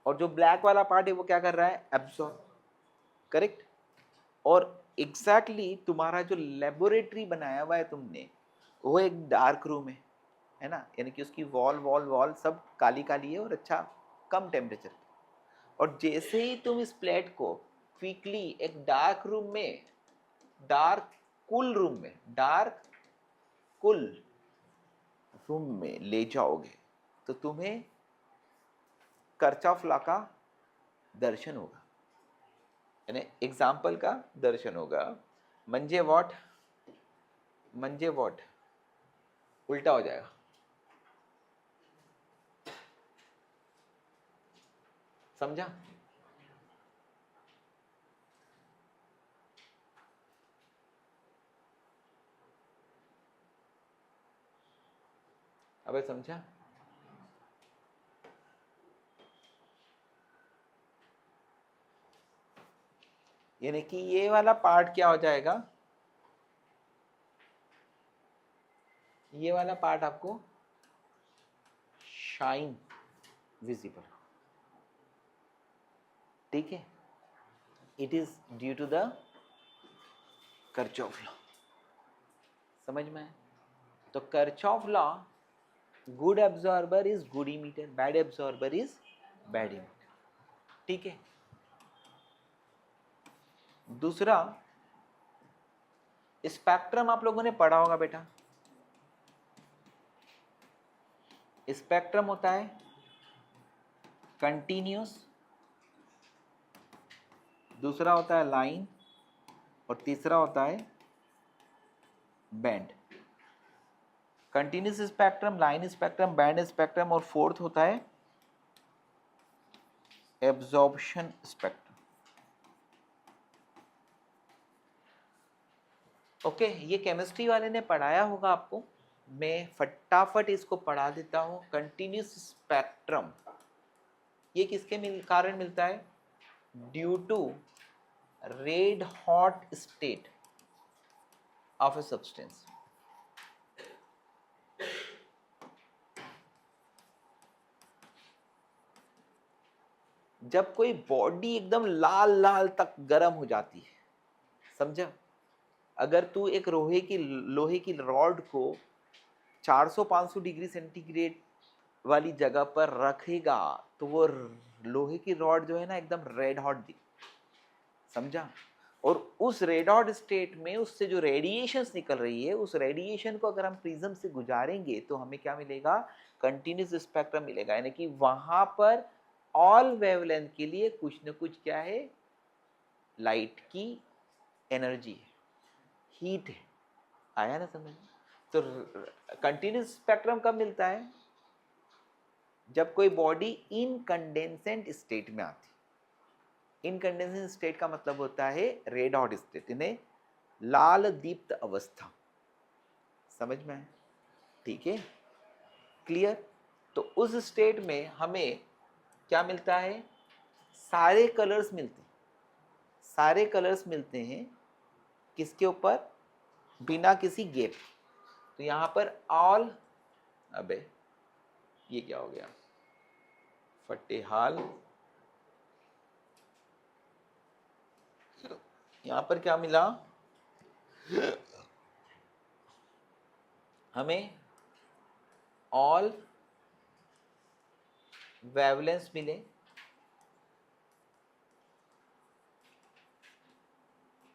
और जो ब्लैक वाला पार्ट है वो क्या कर रहा है, एब्सॉर्ब. करेक्ट. और एग्जैक्टली तुम्हारा जो लेबोरेटरी बनाया हुआ है तुमने, वो एक डार्क रूम है ना, यानी कि उसकी वॉल सब काली काली है और अच्छा कम टेम्परेचर. और जैसे ही तुम इस प्लेट को क्विकली एक डार्क कूल रूम में ले जाओगे तो तुम्हें किरचॉफ लॉ का दर्शन होगा. यानी एग्जाम्पल का दर्शन होगा. म्हणजे व्हाट, म्हणजे व्हाट उल्टा हो जाएगा. समझा? अबे समझा? यानी कि ये वाला पार्ट क्या हो जाएगा, ये वाला पार्ट आपको शाइन विजिबल. ठीक है, it is due to the Kirchhoff law. समझ में आया? तो Kirchhoff law, good absorber is good emitter, bad absorber is bad emitter. ठीक है. दूसरा स्पेक्ट्रम आप लोगों ने पढ़ा होगा बेटा. स्पेक्ट्रम होता है कंटिन्यूस, दूसरा होता है लाइन, और तीसरा होता है band. Continuous spectrum, line spectrum, band spectrum, और फोर्थ होता है एब्जॉर्प्शन स्पेक्ट्रम. ओके, ये केमिस्ट्री वाले ने पढ़ाया होगा आपको. मैं फटाफट इसको पढ़ा देता हूँ. कंटिन्यूस स्पेक्ट्रम ये किसके कारण मिलता है? Due to red hot state of a substance. जब कोई बॉडी एकदम लाल लाल तक गर्म हो जाती है, समझा? अगर तू एक लोहे की रॉड को 400-500 डिग्री सेंटीग्रेड वाली जगह पर रखेगा तो वो लोहे की रॉड जो है ना एकदम रेड हॉट दिख, समझा? और उस रेड हॉट स्टेट में उससे जो रेडिएशंस निकल रही है, उस रेडिएशन को अगर हम प्रिज्म से गुजारेंगे तो हमें क्या मिलेगा? कंटिन्यूस स्पेक्ट्रम मिलेगा. यानी कि वहां पर ऑल वेवलेंथ के लिए कुछ न कुछ क्या है? लाइट की एनर्जी है, हीट है. आया ना समझ? तो कंटिन्यूस स्पेक्ट्रम कब मिलता है? जब कोई बॉडी इनकंडेंसेंट स्टेट में आती. इनकंडेंसेंट स्टेट का मतलब होता है रेड हॉट स्टेट, यानी लाल दीप्त अवस्था. समझ में है? ठीक है, क्लियर? तो उस स्टेट में हमें क्या मिलता है? सारे कलर्स मिलते हैं. सारे कलर्स मिलते हैं किसके ऊपर? बिना किसी गैप. तो यहां पर ऑल, अबे ये क्या हो गया? फटेहाल. यहां पर क्या मिला हमें? ऑल वेवलेंस मिले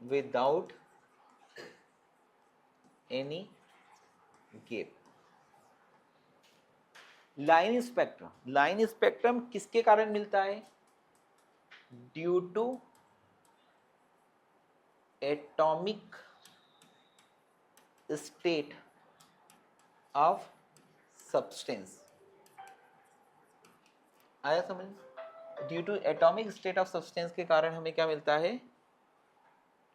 without any gap. Line spectrum, line spectrum किसके कारण मिलता है? Due to atomic state of substance. आया समझ? Due to atomic state of substance के कारण हमें क्या मिलता है?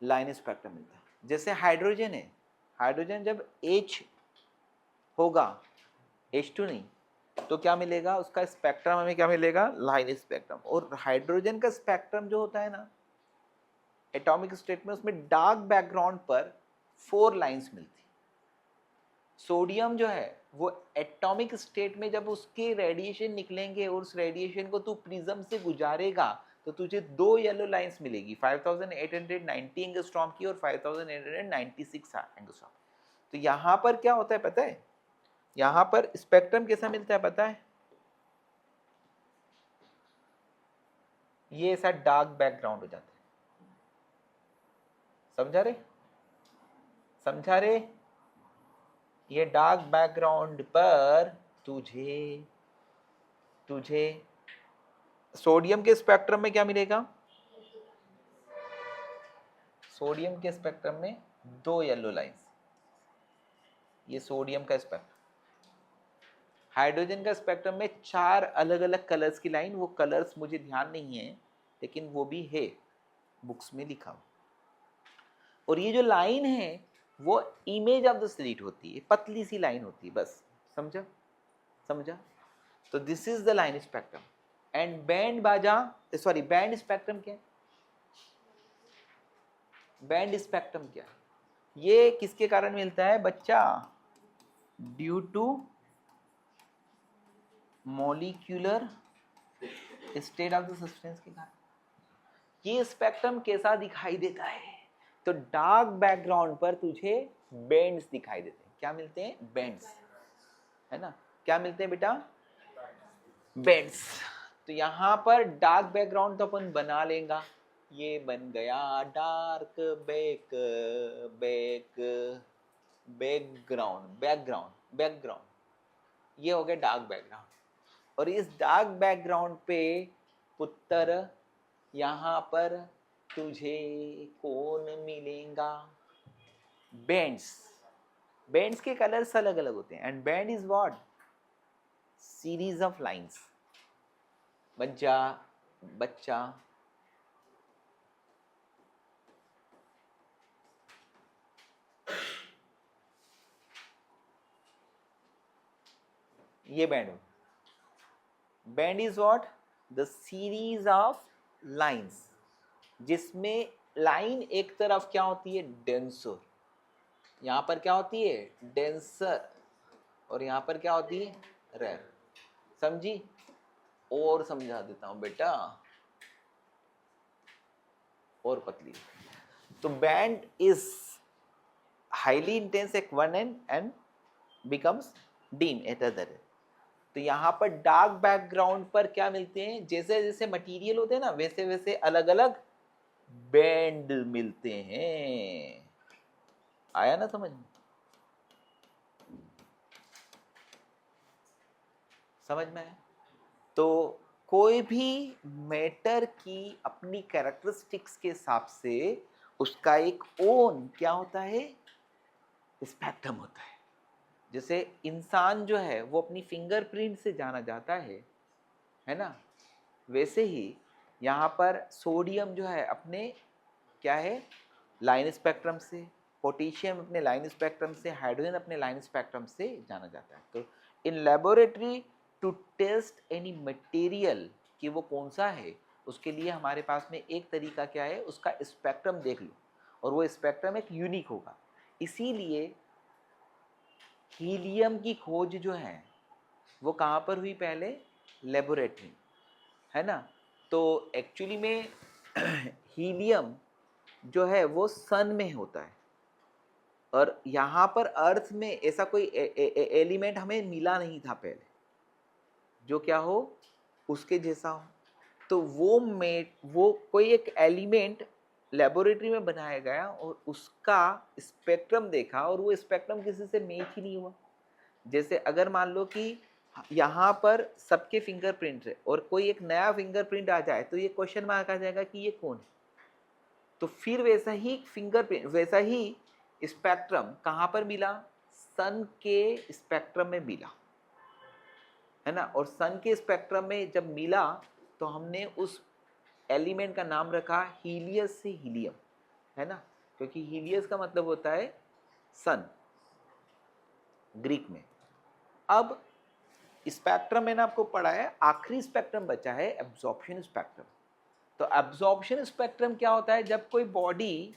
लाइन स्पेक्ट्रम मिलता है. जैसे हाइड्रोजन है, हाइड्रोजन जब H होगा, H2 नहीं, तो क्या मिलेगा? उसका स्पेक्ट्रम हमें क्या मिलेगा? Line spectrum. और हाइड्रोजन का स्पेक्ट्रम जो होता है ना एटॉमिक स्टेट में, उसमें डार्क बैकग्राउंड पर 4 लाइंस मिलती. सोडियम जो है वो एटॉमिक स्टेट में जब उसके रेडिएशन निकलेंगे और उस रेडिएशन को तू प्रिज्म से गुजारेगा तो तुझे 2 येलो लाइंस मिलेगी, 5890 एंगस्ट्रॉम की और 5896 एंगस्ट्रॉम. तो यहां पर क्या होता है पता है? यहां पर स्पेक्ट्रम कैसा मिलता है पता है? ये ऐसा डार्क बैकग्राउंड हो जाता है. समझा रे? समझा रे? ये डार्क बैकग्राउंड पर तुझे सोडियम के स्पेक्ट्रम में क्या मिलेगा? सोडियम के स्पेक्ट्रम में 2 येलो लाइंस, ये सोडियम का स्पेक्ट्रम। हाइड्रोजन का स्पेक्ट्रम में 4 अलग अलग कलर्स की लाइन, वो कलर्स मुझे ध्यान नहीं है लेकिन वो भी है, बुक्स में लिखा हुआ। और ये जो लाइन है वो इमेज ऑफ द स्लिट होती है, पतली सी लाइन होती है बस। समझा? समझा? तो this is the line spectrum. And band बाजा, सॉरी बैंड स्पेक्ट्रम क्या है? बैंड स्पेक्ट्रम क्या है? ये किसके कारण मिलता है बच्चा? Due to molecular state of the substance के कारण। ये स्पेक्ट्रम कैसा दिखाई देता है? तो डार्क बैकग्राउंड पर तुझे बैंड्स दिखाई देते हैं। क्या मिलते हैं? बैंड्स, है ना? क्या मिलते हैं बेटा? बैंड्स। तो यहाँ पर डार्क बैकग्राउंड तो अपन बना लेगा, ये बन गया डार्क बैकग्राउंड, ये हो गया डार्क बैकग्राउंड। और इस डार्क बैकग्राउंड पे पुत्र यहाँ पर तुझे कौन मिलेगा? बैंड्स। बैंड्स के कलर्स अलग अलग होते हैं। And band is what? Series of lines. बच्चा ये बैंड हो। Band is what? The series of lines, जिसमें लाइन एक तरफ क्या होती है? डेंसर। यहां पर क्या होती है? डेंसर। और यहां पर क्या होती है? रेयर। समझी? और समझा देता हूं बेटा, और पतली। तो band is highly intense at one end and becomes dim at other end। तो यहाँ पर डार्क बैकग्राउंड पर क्या मिलते हैं? जैसे जैसे मटेरियल होते हैं ना, वैसे वैसे अलग अलग बैंड मिलते हैं। आया ना समझ में? समझ में आया? तो कोई भी मैटर की अपनी कैरेक्टरिस्टिक्स के हिसाब से उसका एक ओन क्या होता है? स्पेक्ट्रम होता है। जैसे इंसान जो है वो अपनी फिंगरप्रिंट से जाना जाता है ना? वैसे ही यहाँ पर सोडियम जो है अपने क्या है? लाइन स्पेक्ट्रम से, पोटेशियम अपने लाइन स्पेक्ट्रम से, हाइड्रोजन अपने लाइन स्पेक्ट्रम से जाना जाता है। तो in laboratory to test any material कि वो कौन सा है, उसके लिए हमारे पास में एक तरीका क्या है? उसका स्पेक्ट्रम देख लो, और वो स्पेक्ट्रम एक यूनिक होगा। इसीलिए हीलियम की खोज जो है वो कहाँ पर हुई? पहले लेबोरेटरी, है ना? तो एक्चुअली में हीलियम जो है वो सन में होता है, और यहाँ पर अर्थ में ऐसा कोई एलिमेंट हमें मिला नहीं था पहले जो क्या हो? उसके जैसा हो। तो वो कोई एक एलिमेंट लेबोरेटरी में बनाया गया और उसका स्पेक्ट्रम देखा, और वो स्पेक्ट्रम किसी से मैच ही नहीं हुआ। जैसे अगर मान लो कि यहाँ पर सबके फिंगरप्रिंट है और कोई एक नया फिंगरप्रिंट आ जाए तो ये क्वेश्चन मार्क आ जाएगा कि ये कौन है। तो फिर वैसा ही फिंगरप्रिंट, वैसा ही स्पेक्ट्रम कहाँ पर मिला? सन के स्पेक्ट्रम में मिला, है ना? और सन के स्पेक्ट्रम में जब मिला तो हमने उस एलिमेंट का नाम रखा हीलियस से हीलियम, है ना? क्योंकि हीलियस का मतलब होता है सन ग्रीक में। अब स्पेक्ट्रम मैंने आपको पढ़ा है, आखिरी स्पेक्ट्रम बचा है एब्जॉर्प्शन स्पेक्ट्रम। तो एब्जॉर्प्शन स्पेक्ट्रम क्या होता है? जब कोई बॉडी,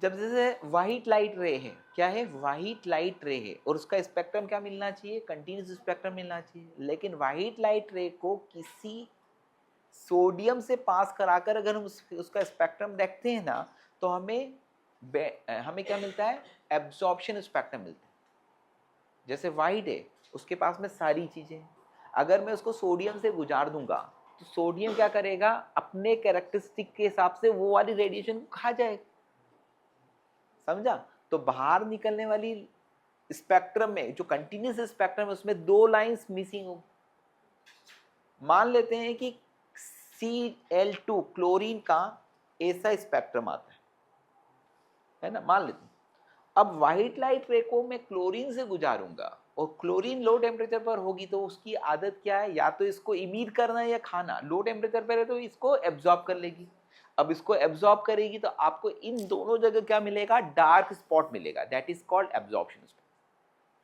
जब जैसे व्हाइट लाइट रे है, क्या है? व्हाइट लाइट रे है, और उसका स्पेक्ट्रम क्या मिलना चाहिए? कंटिन्यूस स्पेक्ट्रम मिलना चाहिए। लेकिन व्हाइट लाइट रे को किसी सोडियम से पास कराकर अगर हम उसका स्पेक्ट्रम देखते हैं ना, तो हमें क्या मिलता है? एब्जॉर्प्शन स्पेक्ट्रम मिलता है। जैसे व्हाइट है, उसके पास में सारी चीजें हैं, अगर मैं उसको सोडियम से गुजार दूंगा तो सोडियम क्या करेगा? अपने कैरेक्टरिस्टिक के हिसाब से वो वाली रेडिएशन को खा जाएगा। समझा? तो बाहर निकलने वाली स्पेक्ट्रम में, जो कंटिन्यूस स्पेक्ट्रम है, उसमें 2 लाइंस मिसिंग हो। मान लेते हैं कि Cl2 क्लोरीन का ऐसा स्पेक्ट्रम आता है ना, मान लेते हैं। अब व्हाइट लाइट रे को मैं क्लोरीन से गुजारूंगा और क्लोरीन लो टेम्परेचर पर होगी तो उसकी आदत क्या है, या तो इसको इमिट करना है या खाना। लो टेम्परेचर पर है तो इसको एब्जॉर्ब कर लेगी। अब इसको एब्जॉर्ब करेगी तो आपको इन दोनों जगह क्या मिलेगा, डार्क स्पॉट मिलेगा, दैट इज कॉल्ड एब्जॉर्प्शन।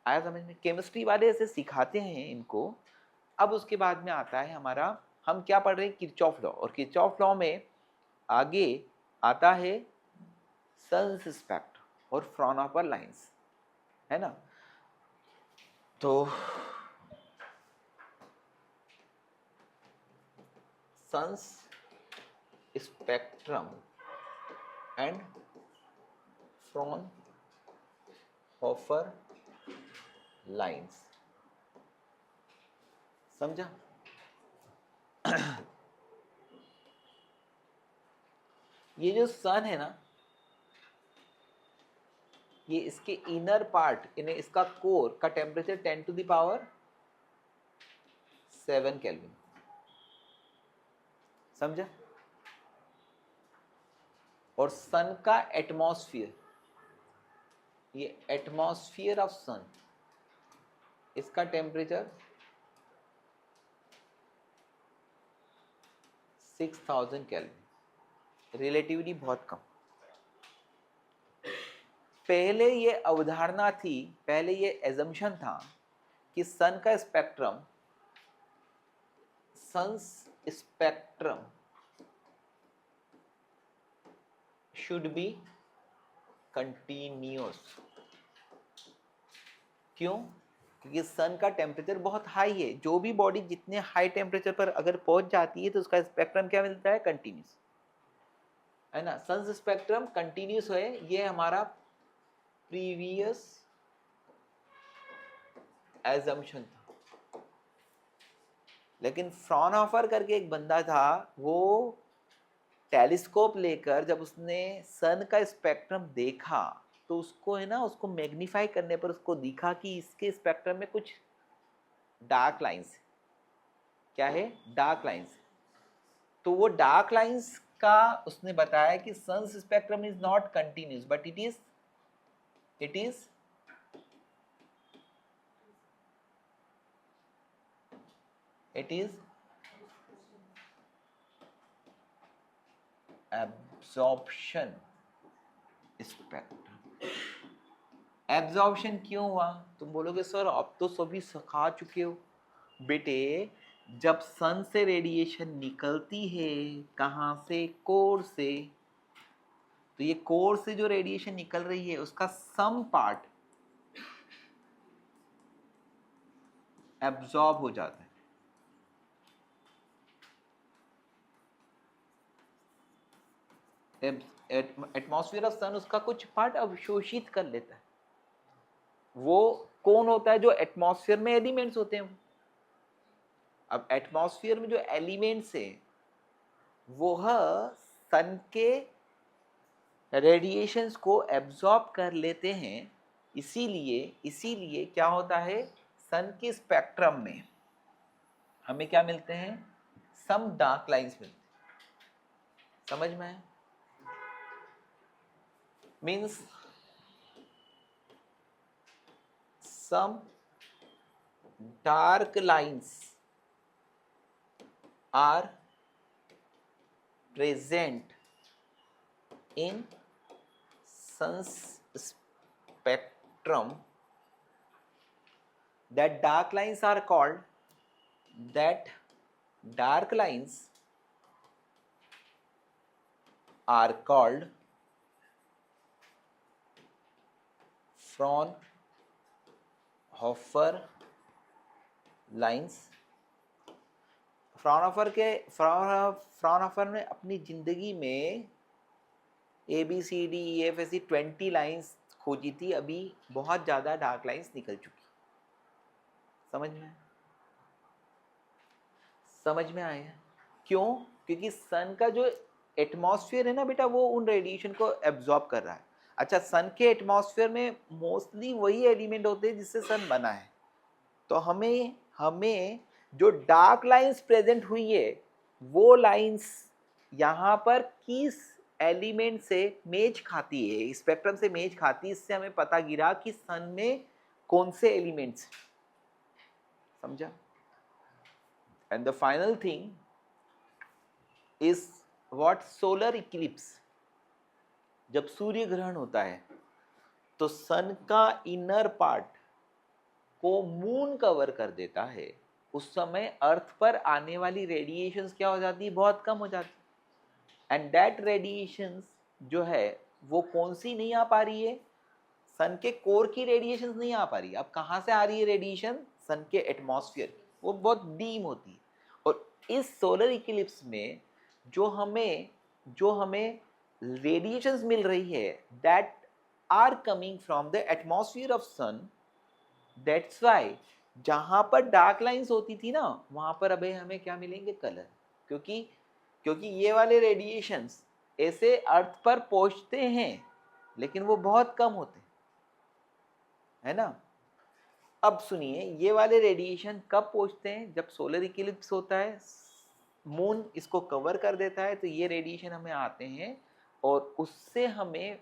आया समझ में? केमिस्ट्री वाले ऐसे सिखाते हैं इनको। अब उसके बाद में आता है हमारा, हम क्या पढ़ रहे हैं, किरचॉफ लॉ। और किरचॉफ लॉ में आगे आता है सन्स स्पेक्ट्रम और फ्रॉनहोफर लाइंस, है ना। तो sun's spectrum and Fraunhofer lines, समझा? ये जो सन है ना, ये इसके इनर पार्ट, इन्हें इसका कोर का टेम्परेचर 10⁻7 केल्विन, समझा? और सन का एटमॉस्फेयर, ये एटमॉस्फेयर ऑफ सन, इसका टेम्परेचर 6000 केल्विन, रिलेटिवली बहुत कम। पहले ये अवधारणा थी, पहले ये एजम्पशन था कि सन का spectrum, sun's spectrum should be continuous. क्यों? क्योंकि सन का टेम्परेचर बहुत हाई है। जो भी बॉडी जितने हाई टेम्परेचर पर अगर पहुंच जाती है तो उसका स्पेक्ट्रम क्या मिलता है, कंटिन्यूस, है ना। सन स्पेक्ट्रम कंटिन्यूस है, ये हमारा प्रीवियस एजम्पशन था। लेकिन फ्रॉनहोफर करके एक बंदा था, वो टेलीस्कोप लेकर जब उसने सन का स्पेक्ट्रम देखा तो उसको, है ना, उसको मैग्नीफाई करने पर उसको दिखा कि इसके स्पेक्ट्रम में कुछ डार्क लाइंस, क्या है, डार्क लाइंस। तो वो डार्क लाइंस का उसने बताया कि sun's spectrum is not continuous but it is absorption spectrum. Absorption क्यों हुआ? तुम बोलोगे सर अब तो सभी सिखा चुके हो। बेटे, जब सन से रेडिएशन निकलती है, कहाँ से, कोर से, तो ये कोर से जो रेडिएशन निकल रही है उसका सम पार्ट एब्जॉर्ब हो जाता है। एटमॉस्फेयर ऑफ सन उसका कुछ पार्ट अवशोषित कर लेता है। वो कौन होता है? जो एटमॉस्फेयर में एलिमेंट्स होते हैं। अब एटमॉस्फेयर में जो एलिमेंट्स है वह सन के रेडिएशंस को एब्जॉर्ब कर लेते हैं। इसीलिए क्या होता है, सन के स्पेक्ट्रम में हमें क्या मिलते हैं, सम डार्क लाइंस मिलते हैं। समझ में है? Means some dark lines are present in sun's spectrum. That dark lines are called Fraunhofer lines. Fraunhofer ने अपनी जिंदगी में ABCDEF ऐसी 20 लाइंस खोजी थी। अभी बहुत ज़्यादा डार्क लाइंस निकल चुकी। समझ में आया? क्यों? क्योंकि सन का जो एटमॉस्फेयर है ना बेटा, वो उन रेडिएशन को एब्जॉर्ब कर रहा है। अच्छा, सन के एटमॉस्फेयर में मोस्टली वही एलिमेंट होते हैं जिससे सन बना है। तो हमें जो डार्क लाइंस प्रेजेंट हुई है वो लाइंस यहाँ पर किस एलिमेंट से मेच खाती है, स्पेक्ट्रम से मेच खाती है, इससे हमें पता गिरा कि सन में कौन से एलिमेंट्स, समझा। And the final thing is what, solar Eclipse. जब सूर्य ग्रहण होता है तो सन का इनर पार्ट को मून कवर कर देता है, उस समय अर्थ पर आने वाली रेडिएशंस क्या हो जाती है, बहुत कम हो जाती है। एंड दैट रेडिएशंस जो है वो कौन सी नहीं आ पा रही है, सन के कोर की रेडिएशंस नहीं आ पा रही। अब कहाँ से आ रही है रेडिएशन, सन के एटमॉस्फेयर, वो बहुत डीम होती है। और इस सोलर इक्लिप्स में जो हमें रेडिएशंस मिल रही है that are coming from the atmosphere of sun, that's why जहां पर डार्क लाइंस होती थी ना, वहां पर अभी हमें क्या मिलेंगे, कलर। क्योंकि क्योंकि ये वाले रेडिएशंस ऐसे अर्थ पर पहुंचते हैं लेकिन वो बहुत कम होते है ना। अब सुनिए, ये वाले रेडिएशन कब पहुंचते हैं, जब सोलर इक्लिप्स होता है, मून इसको कवर कर देता है, तो ये रेडिएशन हमें आते हैं और उससे हमें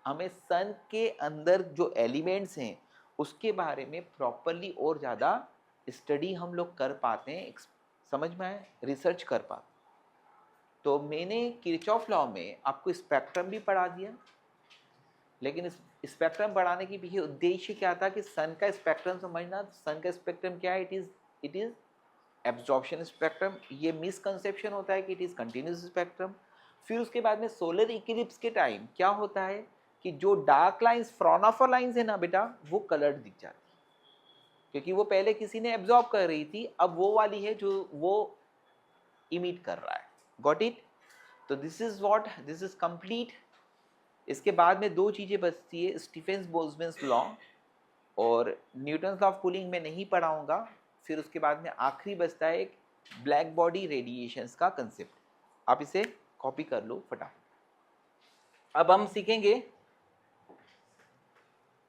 सन के अंदर जो एलिमेंट्स हैं उसके बारे में प्रॉपरली और ज़्यादा स्टडी हम लोग कर पाते हैं, समझ में आए, रिसर्च कर पाते। तो मैंने किरचॉफ लॉ में आपको स्पेक्ट्रम भी पढ़ा दिया, लेकिन इस स्पेक्ट्रम बढ़ाने के पीछे उद्देश्य क्या था कि सन का स्पेक्ट्रम समझना। सन का स्पेक्ट्रम क्या है, इट इज एब्जॉर्प्शन स्पेक्ट्रम। ये मिसकंसेप्शन होता है कि इट इज कंटिन्यूस स्पेक्ट्रम। फिर उसके बाद में सोलर इक्लिप्स के टाइम क्या होता है कि जो डार्क लाइंस, फ्रॉनोफर लाइंस है ना बेटा, वो कलर्ड दिख जाती है, क्योंकि वो पहले किसी ने एब्जॉर्ब कर रही थी, अब वो वाली है जो वो इमिट कर रहा है। Got it. तो दिस इज कंप्लीट। इसके बाद में दो चीज़ें बचती है, स्टीफेंस बोल्ट्जमैन लॉ और न्यूटन्स लॉ ऑफ कूलिंग में नहीं पढ़ाऊंगा। फिर उसके बाद में आखिरी बचता है एक ब्लैक बॉडी रेडिएशंस का कंसेप्ट। आप इसे कॉपी कर लो फटाफट। अब हम सीखेंगे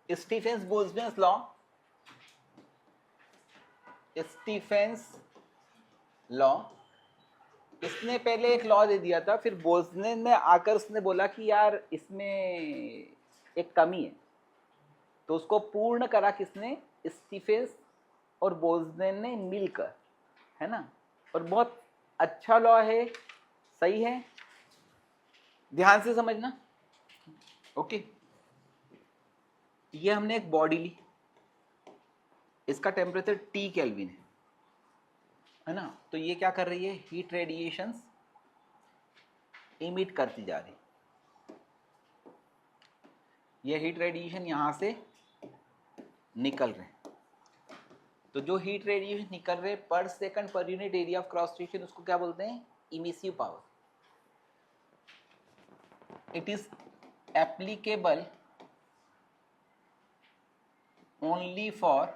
Stefan's Boltzmann law. Stefan's law, इसने पहले एक लॉ दे दिया था, फिर बोल्ट्जमैन ने आकर उसने बोला कि यार इसमें एक कमी है, तो उसको पूर्ण करा किसने, स्टीफेंस और बोल्ट्जमैन ने मिलकर, है ना। और बहुत अच्छा लॉ है, सही है, ध्यान से समझना। ओके, ये हमने एक बॉडी ली, इसका टेम्परेचर T केल्विन है ना। तो ये क्या कर रही है, हीट रेडिएशंस इमिट करती जा रही। ये हीट रेडिएशन यहां से निकल रहे हैं, तो जो हीट रेडिएशन निकल रहे पर सेकंड पर unit area of cross section, उसको क्या बोलते हैं, emissive power. It is applicable only for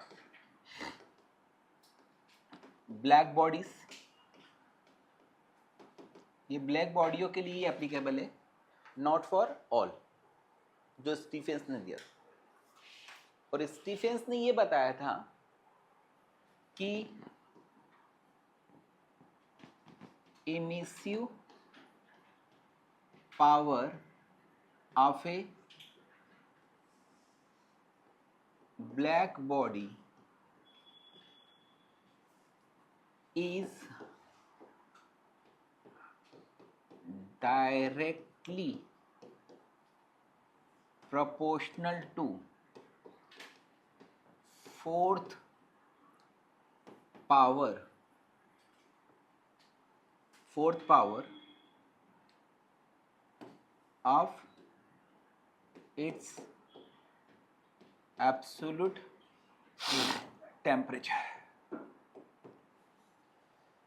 black bodies. ये ब्लैक बॉडियों के लिए एप्लीकेबल है, नॉट फॉर ऑल, जो स्टीफेंस ने दिया। और स्टीफेंस ने ये बताया था कि emissive power of A black body is directly proportional to fourth power of its absolute temperature।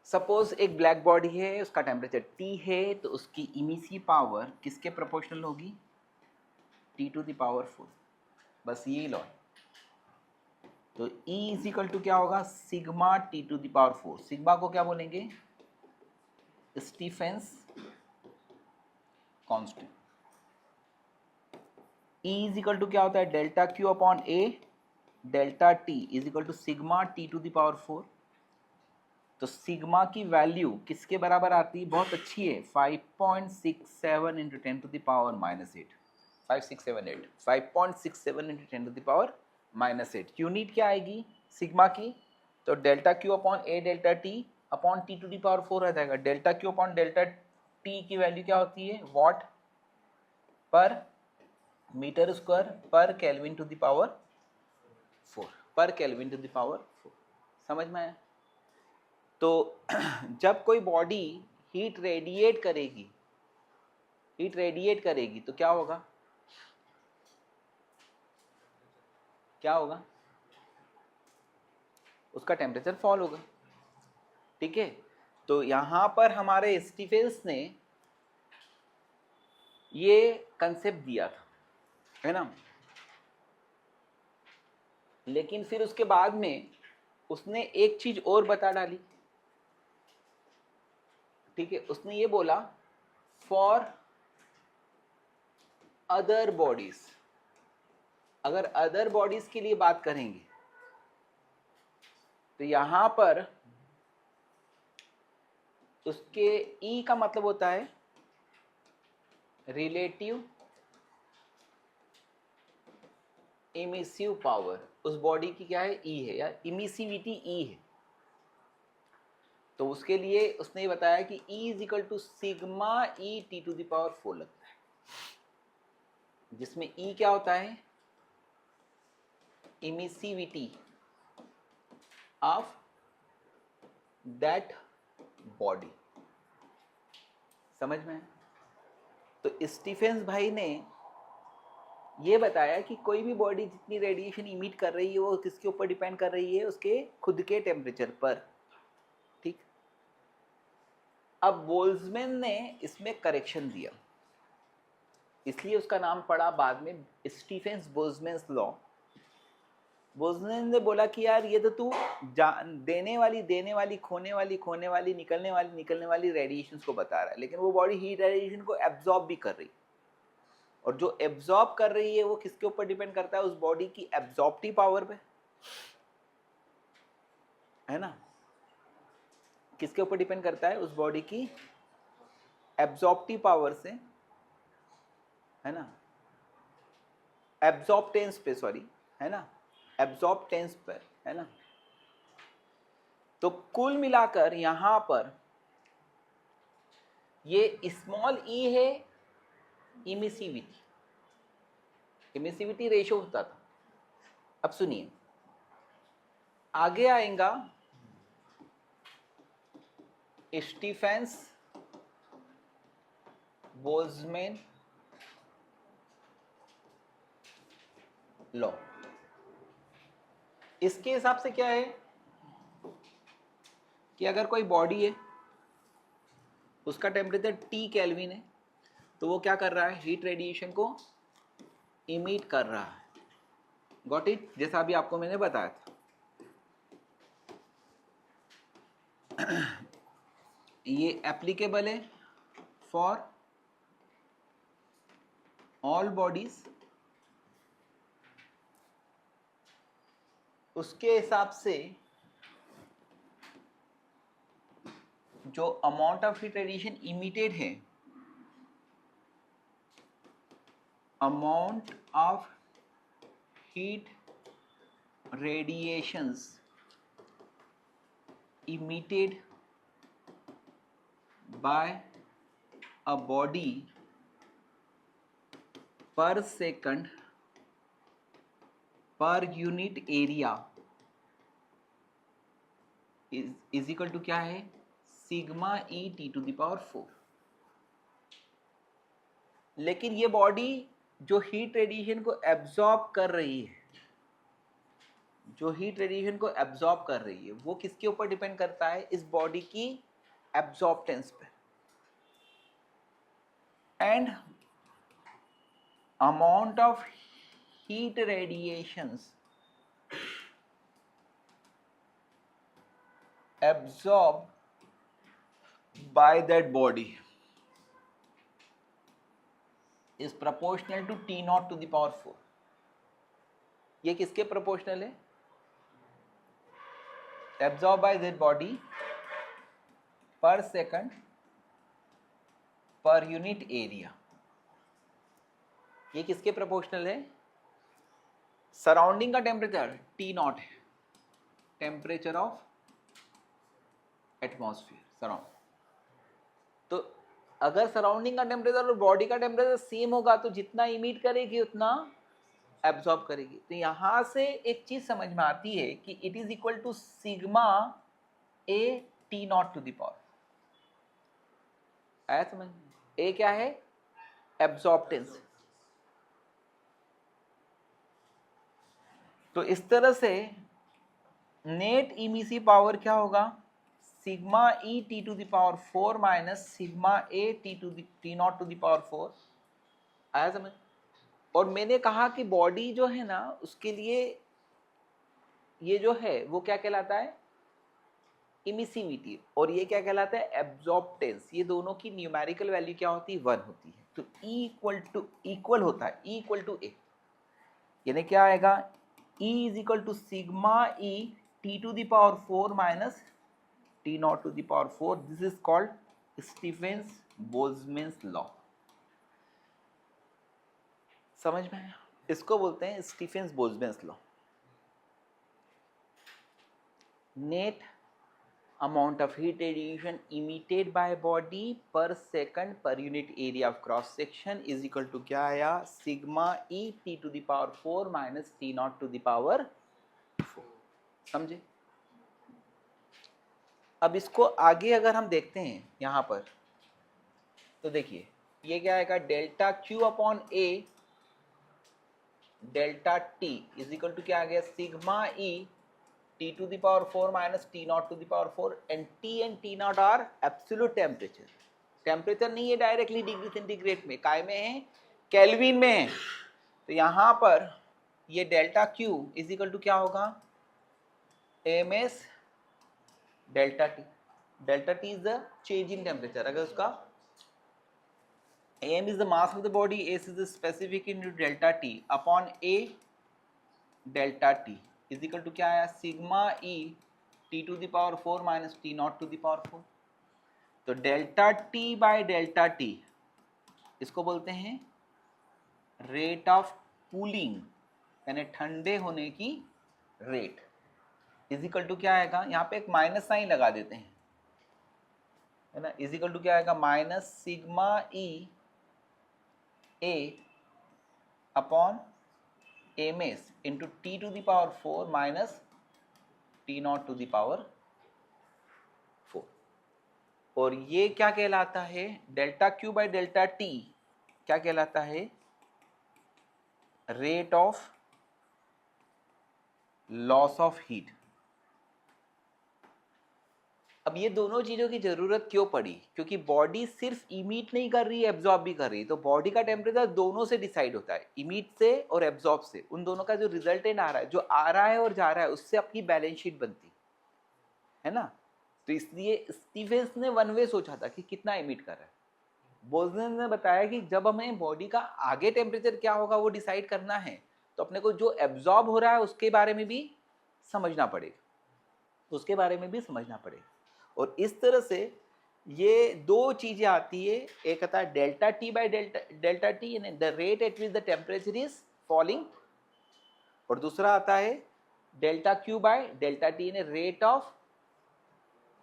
Suppose एक ब्लैक बॉडी है, उसका टेम्परेचर T है, तो उसकी इमिसिव पावर किसके प्रोपोर्शनल होगी, T⁴। बस यही लॉ। तो E इज टू क्या होगा, सिग्मा T⁴। सिग्मा को क्या बोलेंगे, Stefan's constant. E is to क्या होता है, delta Q upon A delta T is to sigma T⁴। तो सिग्मा की वैल्यू किसके बराबर आती है? बहुत अच्छी है, 5.67 into 10 to the power -8, 5678, 5.67 into 10 to the power -8। Unit क्या आएगी सिग्मा की? तो delta Q upon A delta T upon T to the power 4 आ जाएगा। Delta Q upon delta T की वैल्यू क्या होती है? वॉट पर metre square per kelvin to the power 4, per kelvin to the power 4। समझ में आया? तो जब कोई बॉडी हीट रेडिएट करेगी तो क्या होगा? क्या होगा? उसका टेम्परेचर फॉल होगा। ठीक है, तो यहां पर हमारे स्टीफेंस ने ये कंसेप्ट दिया था, है ना। लेकिन फिर उसके बाद में उसने एक चीज और बता डाली। ठीक है, उसने ये बोला फॉर अदर बॉडीज, अगर अदर बॉडीज के लिए बात करेंगे तो यहां पर उसके ई का मतलब होता है रिलेटिव इमिसिव पावर। उस बॉडी की क्या है? ई है, या इमिसिविटी ई है। तो उसके लिए उसने ये बताया कि E is equal to sigma E T to the power 4 लगता है, जिसमें E क्या होता है? Emissivity of that body. समझ में? तो स्टीफेंस भाई ने ये बताया कि कोई भी बॉडी जितनी रेडिएशन इमिट कर रही है वो किसके ऊपर डिपेंड कर रही है? उसके खुद के टेम्परेचर पर। ठीक, अब बोल्ट्जमैन ने इसमें करेक्शन दिया, इसलिए उसका नाम पड़ा बाद में स्टीफेंस बोल्ट्जमैन्स लॉ। बोल्ट्जमैन ने बोला कि यार ये तो तू देने वाली खोने वाली निकलने वाली रेडिएशंस को बता रहा है, लेकिन वो बॉडी हीट रेडिएशन को एब्जॉर्ब भी कर रही है। और जो एब्जॉर्ब कर रही है वो किसके ऊपर डिपेंड करता है? उस बॉडी की एब्जॉर्प्टिव पावर पे, है ना। किसके ऊपर डिपेंड करता है? उस बॉडी की एब्जॉर्प्टिव पावर से, है ना, एब्जॉर्प्टेंस पे, सॉरी, है ना, एब्जॉर्प्टेंस पर, है ना। तो कुल मिलाकर यहां पर ये स्मॉल ई है इमिसिविटी रेशियो होता था। अब सुनिए, आगे आएगा स्टीफेंस बोल्ट्जमैन लॉ। इसके हिसाब से क्या है कि अगर कोई बॉडी है, उसका टेम्परेचर T केल्विन है, तो वो क्या कर रहा है? हीट रेडिएशन को इमिट कर रहा है। Got it? जैसा अभी आपको मैंने बताया था। ये एप्लीकेबल है फॉर ऑल बॉडीज। उसके हिसाब से जो amount of heat radiation emitted है, amount of heat radiations emitted by a body per second per unit area is equal to क्या है? Sigma E T to the power 4। लेकिन ये बॉडी जो हीट रेडिएशन को एब्जॉर्ब कर रही है, वो किसके ऊपर डिपेंड करता है? इस बॉडी की एब्जॉर्प्टेंस पे। And amount of heat radiations absorbed by that body is proportional to T naught to the power 4। ये किसके प्रोपोर्शनल है? Absorbed by that body पर सेकंड पर यूनिट एरिया। ये किसके प्रोपोर्शनल है? सराउंडिंग का टेम्परेचर T नॉट है, टेम्परेचर ऑफ एटमॉस्फेयर सराउंड। तो अगर सराउंडिंग का टेम्परेचर और बॉडी का टेम्परेचर सेम होगा तो जितना इमिट करेगी उतना एब्जॉर्ब करेगी। तो यहां से एक चीज समझ में आती है कि it is equal to sigma A T not to the power. आया समझ? ए क्या है? एब्जॉर्प्टेंस। तो इस तरह से नेट इमिसिव पावर क्या होगा? Sigma E T to the power 4 minus sigma A T not to the power 4। आया समझ? और मैंने कहा कि बॉडी जो है ना उसके लिए ये जो है वो क्या कहलाता है? इमिसिविटी। और ये क्या कहलाता है? एब्जॉर्प्टेंस। ये दोनों की न्यूमेरिकल वैल्यू क्या होती है? 1 होती है। तो इक्वल होता है, E इक्वल टू ए। यानी क्या आएगा? E is equal to sigma E T to the power 4 minus T not to the power 4। This is called Stefan's Boltzmann law. समझ में आया? इसको बोलते हैं Stefan's Boltzmann law. Net amount of heat radiation emitted by body per second per unit area of cross section is equal to क्या आया? Sigma E T to the power 4 minus T not to the power 4। समझे? अब इसको आगे अगर हम देखते हैं यहाँ पर तो देखिए ये क्या आएगा? Delta Q upon A delta T is equal to क्या आ गया? Sigma E T to the power 4 minus T naught to the power 4 and T naught are absolute temperature। Temperature नहीं है डायरेक्टली डिग्री सेंटीग्रेड में, काय में है? Kelvin में है। तो यहाँ पर ये delta Q is equal to क्या होगा? ms delta T। Delta T is the change in temperature. अगर उसका m is the mass of the body, s is the specific unit delta T upon a delta T is equal to क्या आया? Sigma E T to the power 4 minus T not to the power 4। तो delta T by delta T इसको बोलते हैं rate of cooling, यानी ठंडे होने की रेट। इज इक्वल टू क्या आएगा? यहाँ पे एक माइनस साइन लगा देते हैं, है ना। इज इक्वल टू क्या आएगा? Minus sigma E A upon ms into t to the power 4 minus t naught to the power 4। और ये क्या कहलाता है? Delta Q by delta T क्या कहलाता है? Rate of loss of heat. अब ये दोनों चीजों की जरूरत क्यों पड़ी? क्योंकि बॉडी सिर्फ इमिट नहीं कर रही है, एब्जॉर्ब भी कर रही है। तो बॉडी का टेम्परेचर दोनों से डिसाइड होता है, इमिट से और एब्जॉर्ब से। उन दोनों का जो रिजल्टेंट आ रहा है, जो आ रहा है और जा रहा है, उससे अपनी बैलेंस शीट बनती है ना। तो इसलिए स्टीफेंस ने वन वे सोचा था कि कितना इमिट कर रहा है। बोल्ट्जमैन ने बताया कि जब हमें बॉडी का आगे टेम्परेचर क्या होगा वो डिसाइड करना है, तो अपने को जो एब्जॉर्ब हो रहा है उसके बारे में भी समझना पड़ेगा, उसके बारे में भी समझना पड़ेगा। और इस तरह से ये दो चीजें आती है। एक आता है delta T by delta T, यानी the rate at which the temperature is falling, और दूसरा आता है delta Q by delta T, यानी rate of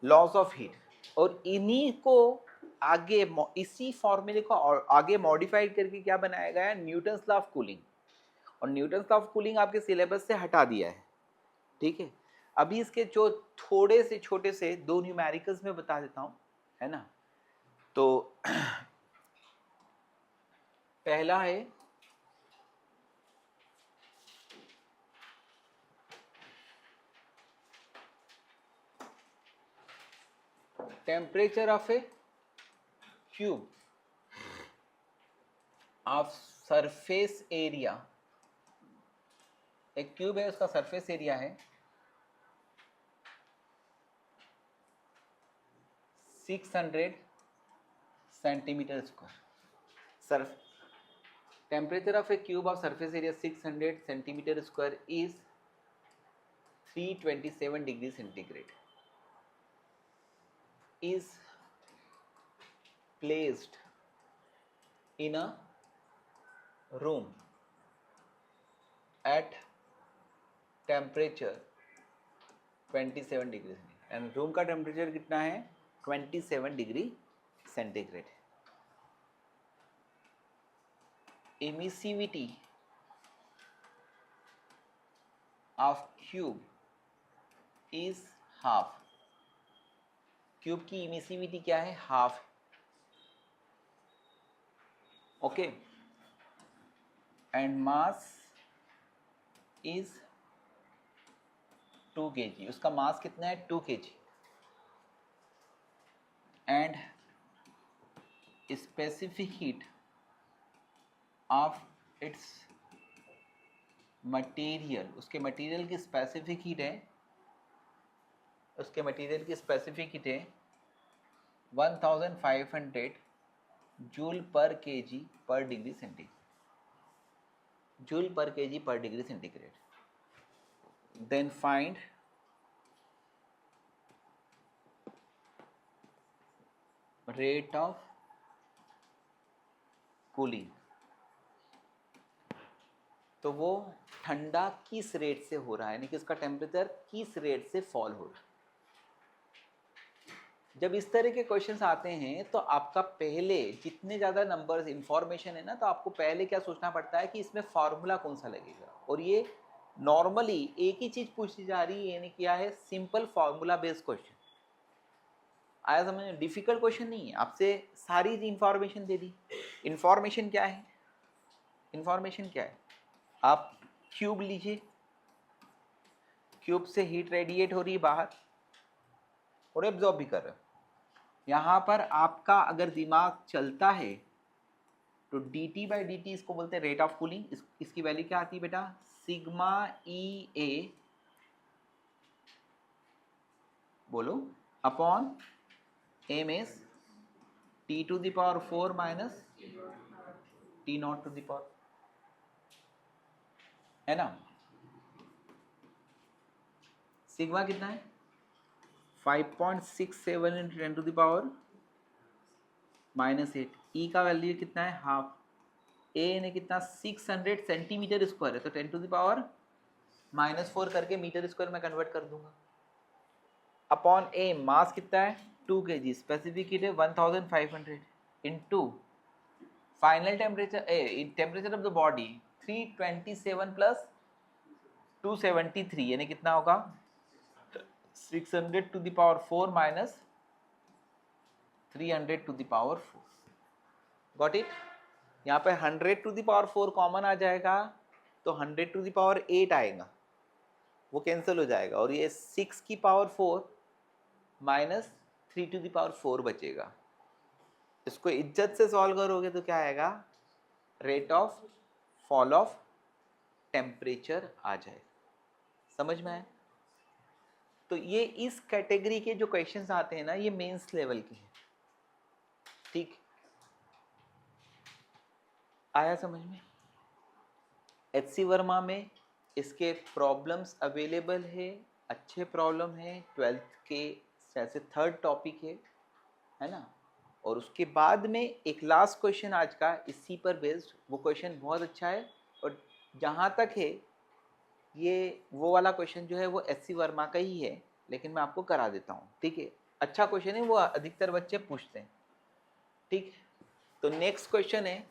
loss of heat. और इन्हीं को आगे इसी फॉर्मूले को आगे मॉडिफाइड करके क्या बनाया गया है? Newton's law of cooling. और न्यूटन्स लॉ ऑफ कूलिंग आपके सिलेबस से हटा दिया है, ठीक है। अभी इसके जो थोड़े से छोटे से दो न्यूमेरिकल्स में बता देता हूं, है ना। तो पहला है temperature of A cube of surface area. एक क्यूब है, उसका सरफेस एरिया है 600 centimetre square. Temperature of A cube of surface area 600 centimetre square is 327 degree centigrade. is placed in a room at temperature 27 degree and room का temperature कितना है 27 degree centigrade. Emissivity of cube is half. Cube की emissivity क्या है half. Okay and mass is 2 kg. उसका mass कितना है 2 kg. And specific heat of its material. उसके मटेरियल की स्पेसिफिक हीट है 1500 joule per kg per degree centigrade. Joule per kg per degree centigrade. Then find rate of cooling. तो वो ठंडा किस रेट से हो रहा है, यानी कि उसका टेम्परेचर किस रेट से फॉल हो रहा है. जब इस तरह के क्वेश्चंस आते हैं तो आपका पहले जितने ज़्यादा नंबर्स इंफॉर्मेशन है ना, तो आपको पहले क्या सोचना पड़ता है कि इसमें फार्मूला कौन सा लगेगा. और ये नॉर्मली एक ही चीज़ पूछी जा रही है, यानी क्या है सिंपल फार्मूला बेस्ड क्वेश्चन. आया समझ में. डिफिकल्ट क्वेश्चन नहीं है, आपसे सारी इंफॉर्मेशन दे दी. इंफॉर्मेशन क्या है, इंफॉर्मेशन क्या है. आप क्यूब लीजिए, क्यूब से हीट रेडिएट हो रही है बाहर और एब्जॉर्ब भी कर रहे हो. यहाँ पर आपका अगर दिमाग चलता है तो dt/dt इसको बोलते हैं रेट ऑफ कूलिंग. इसकी वैल्यू क्या आती है बेटा सिग्मा EA बोलो upon ms T⁴ minus T⁴, है ना. सिग्मा कितना है 5.67 × 10⁻⁻8. ई का वैल्यू कितना है हाफ. ए ने कितना 600 सेंटीमीटर स्क्वायर है, तो 10⁻⁻4 करके मीटर स्क्वायर में कन्वर्ट कर दूंगा. अपॉन ए मास कितना है 2 kg. स्पेसिफिक हीट है 1500 into final temperature temperature of the body 327 plus 273 यानी कितना होगा 600⁴ माइनस 300⁴. Got it. यहाँ पे 100⁴ कॉमन आ जाएगा तो 100⁸ आएगा, वो कैंसिल हो जाएगा और ये 6⁴ माइनस 3⁴ बचेगा. इसको इज्जत से सॉल्व करोगे तो क्या आएगा rate of fall of temperature आ जाएगा. समझ में आए. तो ये इस कैटेगरी के जो क्वेश्चंस आते हैं ना, ये मेंस लेवल के हैं. ठीक आया समझ में. HC वर्मा में इसके प्रॉब्लम्स अवेलेबल है, अच्छे प्रॉब्लम है. 12th के जैसे 3rd टॉपिक है ना. और उसके बाद में एक लास्ट क्वेश्चन आज का इसी पर बेस्ड, वो क्वेश्चन बहुत अच्छा है. और जहाँ तक है ये वो वाला क्वेश्चन जो है वो HC वर्मा का ही है, लेकिन मैं आपको करा देता हूँ. ठीक है, अच्छा क्वेश्चन है, वो अधिकतर बच्चे पूछते हैं. ठीक, तो नेक्स्ट क्वेश्चन है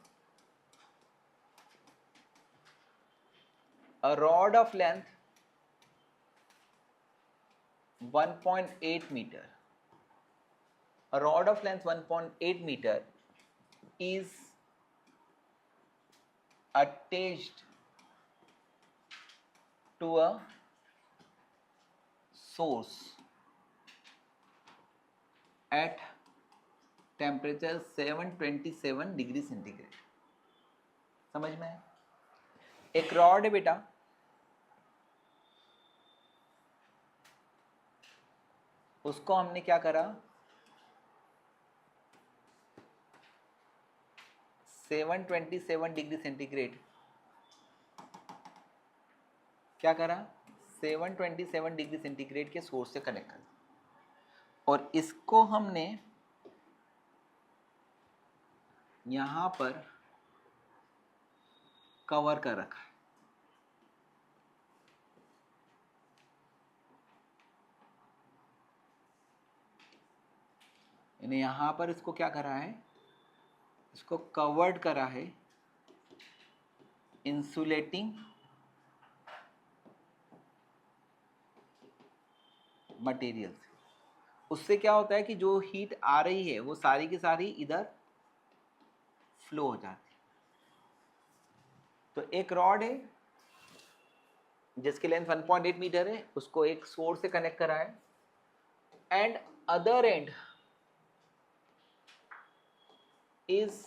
a rod of length 1.8 meter. A rod of length 1.8 meter is attached to a source at temperature 727 degree centigrade. समझ में है. एक रॉड है बेटा, उसको हमने क्या करा 727 डिग्री सेंटीग्रेड क्या करा 727 डिग्री सेंटीग्रेड के सोर्स से कनेक्ट कर. और इसको हमने यहां पर कवर कर रखा है। यानी यहां पर इसको क्या करा है, इसको कवर्ड करा है इंसुलेटिंग मटेरियल से। उससे क्या होता है कि जो हीट आ रही है वो सारी की सारी इधर फ्लो हो जाती है। तो एक रॉड है जिसकी लेंथ 1.8 मीटर है, उसको एक सोर्स से कनेक्ट करा है, and other end is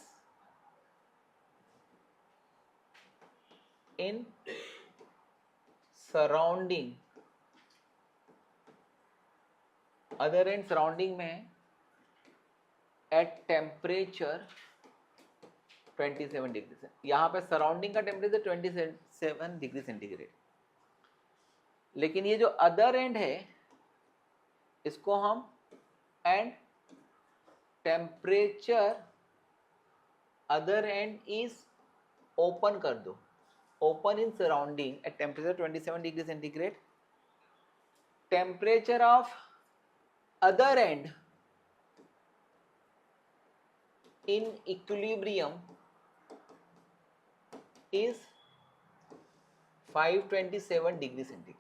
in surrounding, other and surrounding में है एट टेम्परेचर 27 डिग्री से। यहाँ पे सराउंडिंग का टेम्परेचर 27 डिग्री सेंटीग्रेड, लेकिन ये जो अदर एंड है इसको हम and temperature other end is open कर दो, open in surrounding at temperature 27 degree centigrade, temperature of other and in equilibrium is 527 degree centigrade.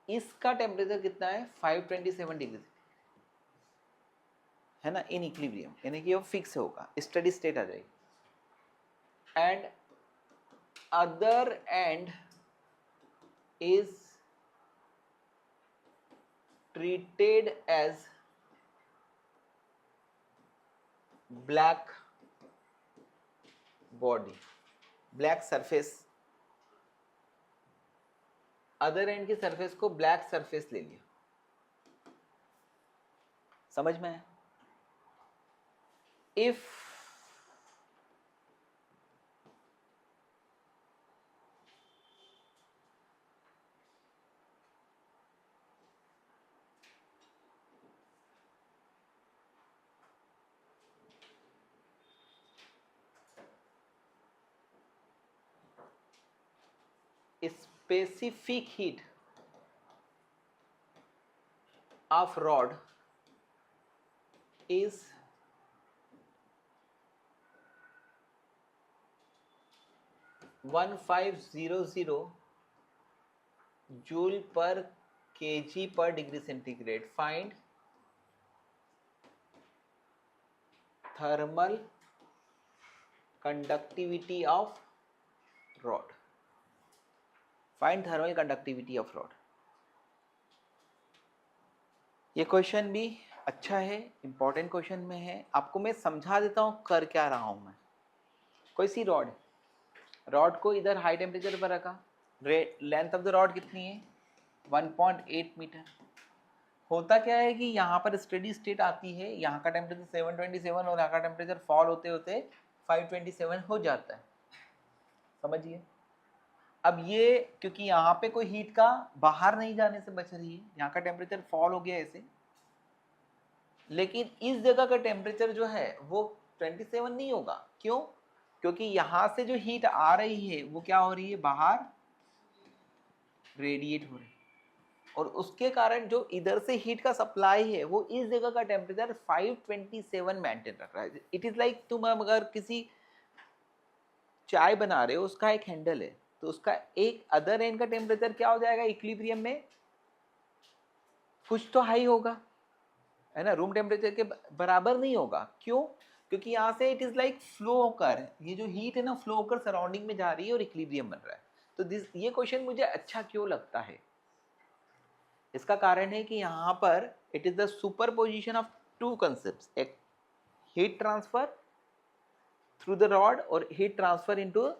इसका टेम्परेचर कितना है, 527 डिग्री है ना, इन इक्विलिब्रियम, यानी कि वो फिक्स होगा, स्टडी स्टेट आ जाएगी। And other end is treated as black body, black surface, other end की सरफेस को ब्लैक सरफेस ले लिया। समझ में है? If specific heat of rod is 1500 joule per kg per degree centigrade, find thermal conductivity of rod, find thermal conductivity of rod. ये question भी अच्छा है, इंपॉर्टेंट क्वेश्चन में है। आपको मैं समझा देता हूँ कर क्या रहा हूँ मैं। कोई सी रॉड, रॉड को इधर हाई टेम्परेचर पर रखा, लेंथ ऑफ द रॉड कितनी है, 1.8 मीटर। होता क्या है कि यहाँ पर स्टेडी स्टेट आती है, यहाँ का टेम्परेचर 727 और यहाँ का टेम्परेचर फॉल होते होते 527 हो जाता है। समझिए, अब ये क्योंकि यहाँ पे कोई हीट का बाहर नहीं जाने से बच रही है, यहाँ का टेम्परेचर फॉल हो गया ऐसे, लेकिन इस जगह का टेम्परेचर जो है वो 27 नहीं होगा। क्यों? क्योंकि यहाँ से जो हीट आ रही है वो क्या हो रही है, बाहर रेडिएट हो रही है, और उसके कारण जो इधर से हीट का सप्लाई है वो इस जगह का टेम्परेचर 527 मेंटेन रख रहा है। इट इज लाइक तुम अगर किसी चाय बना रहे हो, उसका एक हैंडल है, तो उसका एक अदर एंड का टेम्परेचर क्या हो जाएगा इक्विलिब्रियम में, कुछ तो हाई होगा, है ना, रूम टेम्परेचर के बराबर नहीं होगा। क्यों? क्योंकि यहाँ से इट इज लाइक फ्लो होकर, ये जो हीट है ना फ्लो होकर सराउंडिंग में जा रही है और इक्विलिब्रियम बन रहा है। तो ये क्वेश्चन मुझे अच्छा क्यों लगता है, इसका कारण है कि यहाँ पर it is the superposition of two concepts, एक heat transfer through the rod और हीट ट्रांसफर इनटू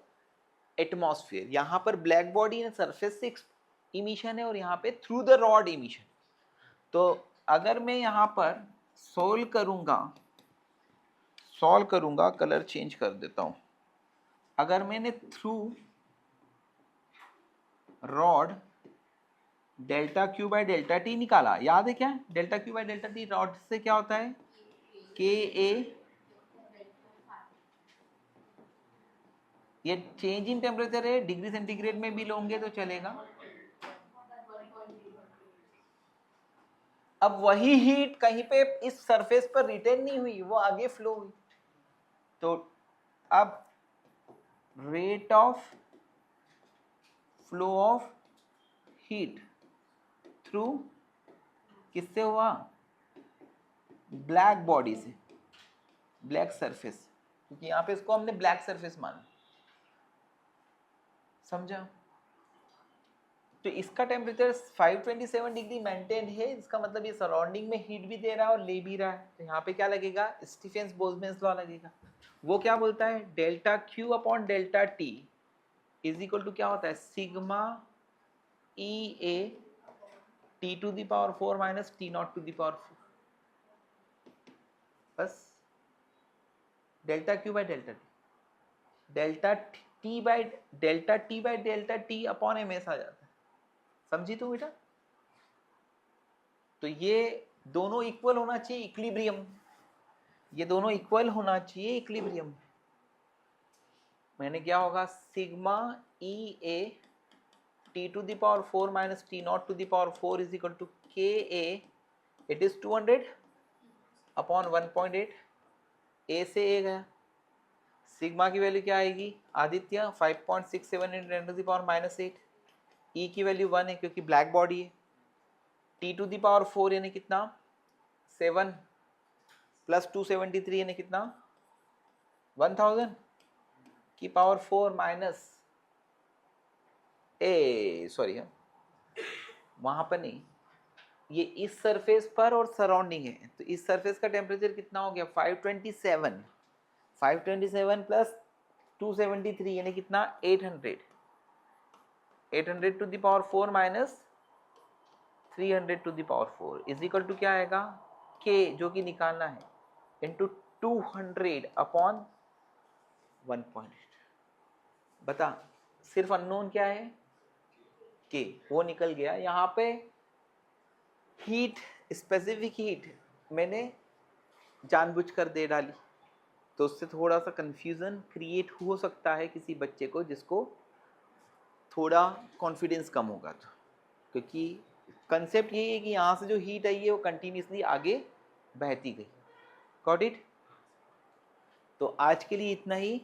एटमॉस्फेयर। यहाँ पर ब्लैक बॉडी एंड सरफेस से इमिशन है और यहाँ पे थ्रू द रॉड इमिशन। तो अगर मैं यहाँ पर सॉल्व करूँगा, कलर चेंज कर देता हूँ। अगर मैंने through rod delta Q by delta T निकाला, याद है क्या? Delta Q by delta T rod से क्या होता है? के ए, ये चेंज इन टेम्परेचर है, डिग्री सेंटीग्रेड में भी लोगे तो चलेगा। अब वही हीट कहीं पे इस सरफेस पर रिटेन नहीं हुई, वो आगे फ्लो हुई, तो अब rate of flow of heat through किससे हुआ? ब्लैक बॉडी से, ब्लैक सरफेस, क्योंकि यहां पे इसको हमने ब्लैक सरफेस माना, समझा? तो इसका टेम्परेचर 527 डिग्री मेंटेन है, इसका मतलब ये सराउंडिंग में हीट भी दे रहा है और ले भी रहा है, तो यहाँ पे क्या लगेगा? स्टीफेंस बोल्ट्जमैन लॉ लगेगा। वो क्या बोलता है? Delta Q upon delta T is equal to क्या होता है? Sigma E A T to the power 4 minus T not to the power 4, बस delta Q by delta T, delta T by delta T upon M S आ जाता है, समझी तू बेटा? तो ये दोनों इक्वल होना चाहिए, इक्विलिब्रियम, ये दोनों इक्वल होना चाहिए इक्विलिब्रियम। मैंने क्या होगा? Sigma E A T to the power 4 minus T not to the power 4 is equal to K A, it is 200 upon 1.8, A से ए गया, सिग्मा की वैल्यू क्या आएगी? Aditya 5.67 × 10 to the power -8, E की वैल्यू 1 है क्योंकि ब्लैक बॉडी है, T to the power 4 यानी कितना? 7 प्लस 273 यानी कितना? 1000 की पावर 4 माइनस सॉरी वहां पर नहीं, ये इस सरफेस पर और सराउंडिंग है, तो इस सरफेस का टेम्परेचर कितना हो गया? 527 प्लस 273 यानी कितना? 800 to the power 4 minus 300 to the power 4 is equal to क्या आएगा? के जो कि निकालना है इंटू 200 अपॉन 1.8। बता, सिर्फ अननोन क्या है? के, वो निकल गया। यहाँ पे हीट, स्पेसिफिक हीट मैंने जानबूझकर दे डाली, तो उससे थोड़ा सा कंफ्यूजन क्रिएट हो सकता है किसी बच्चे को जिसको थोड़ा कॉन्फिडेंस कम होगा, तो क्योंकि कंसेप्ट यही है कि यहाँ से जो हीट आई है वो कंटिन्यूसली आगे बहती गई। Got it? तो आज के लिए इतना ही।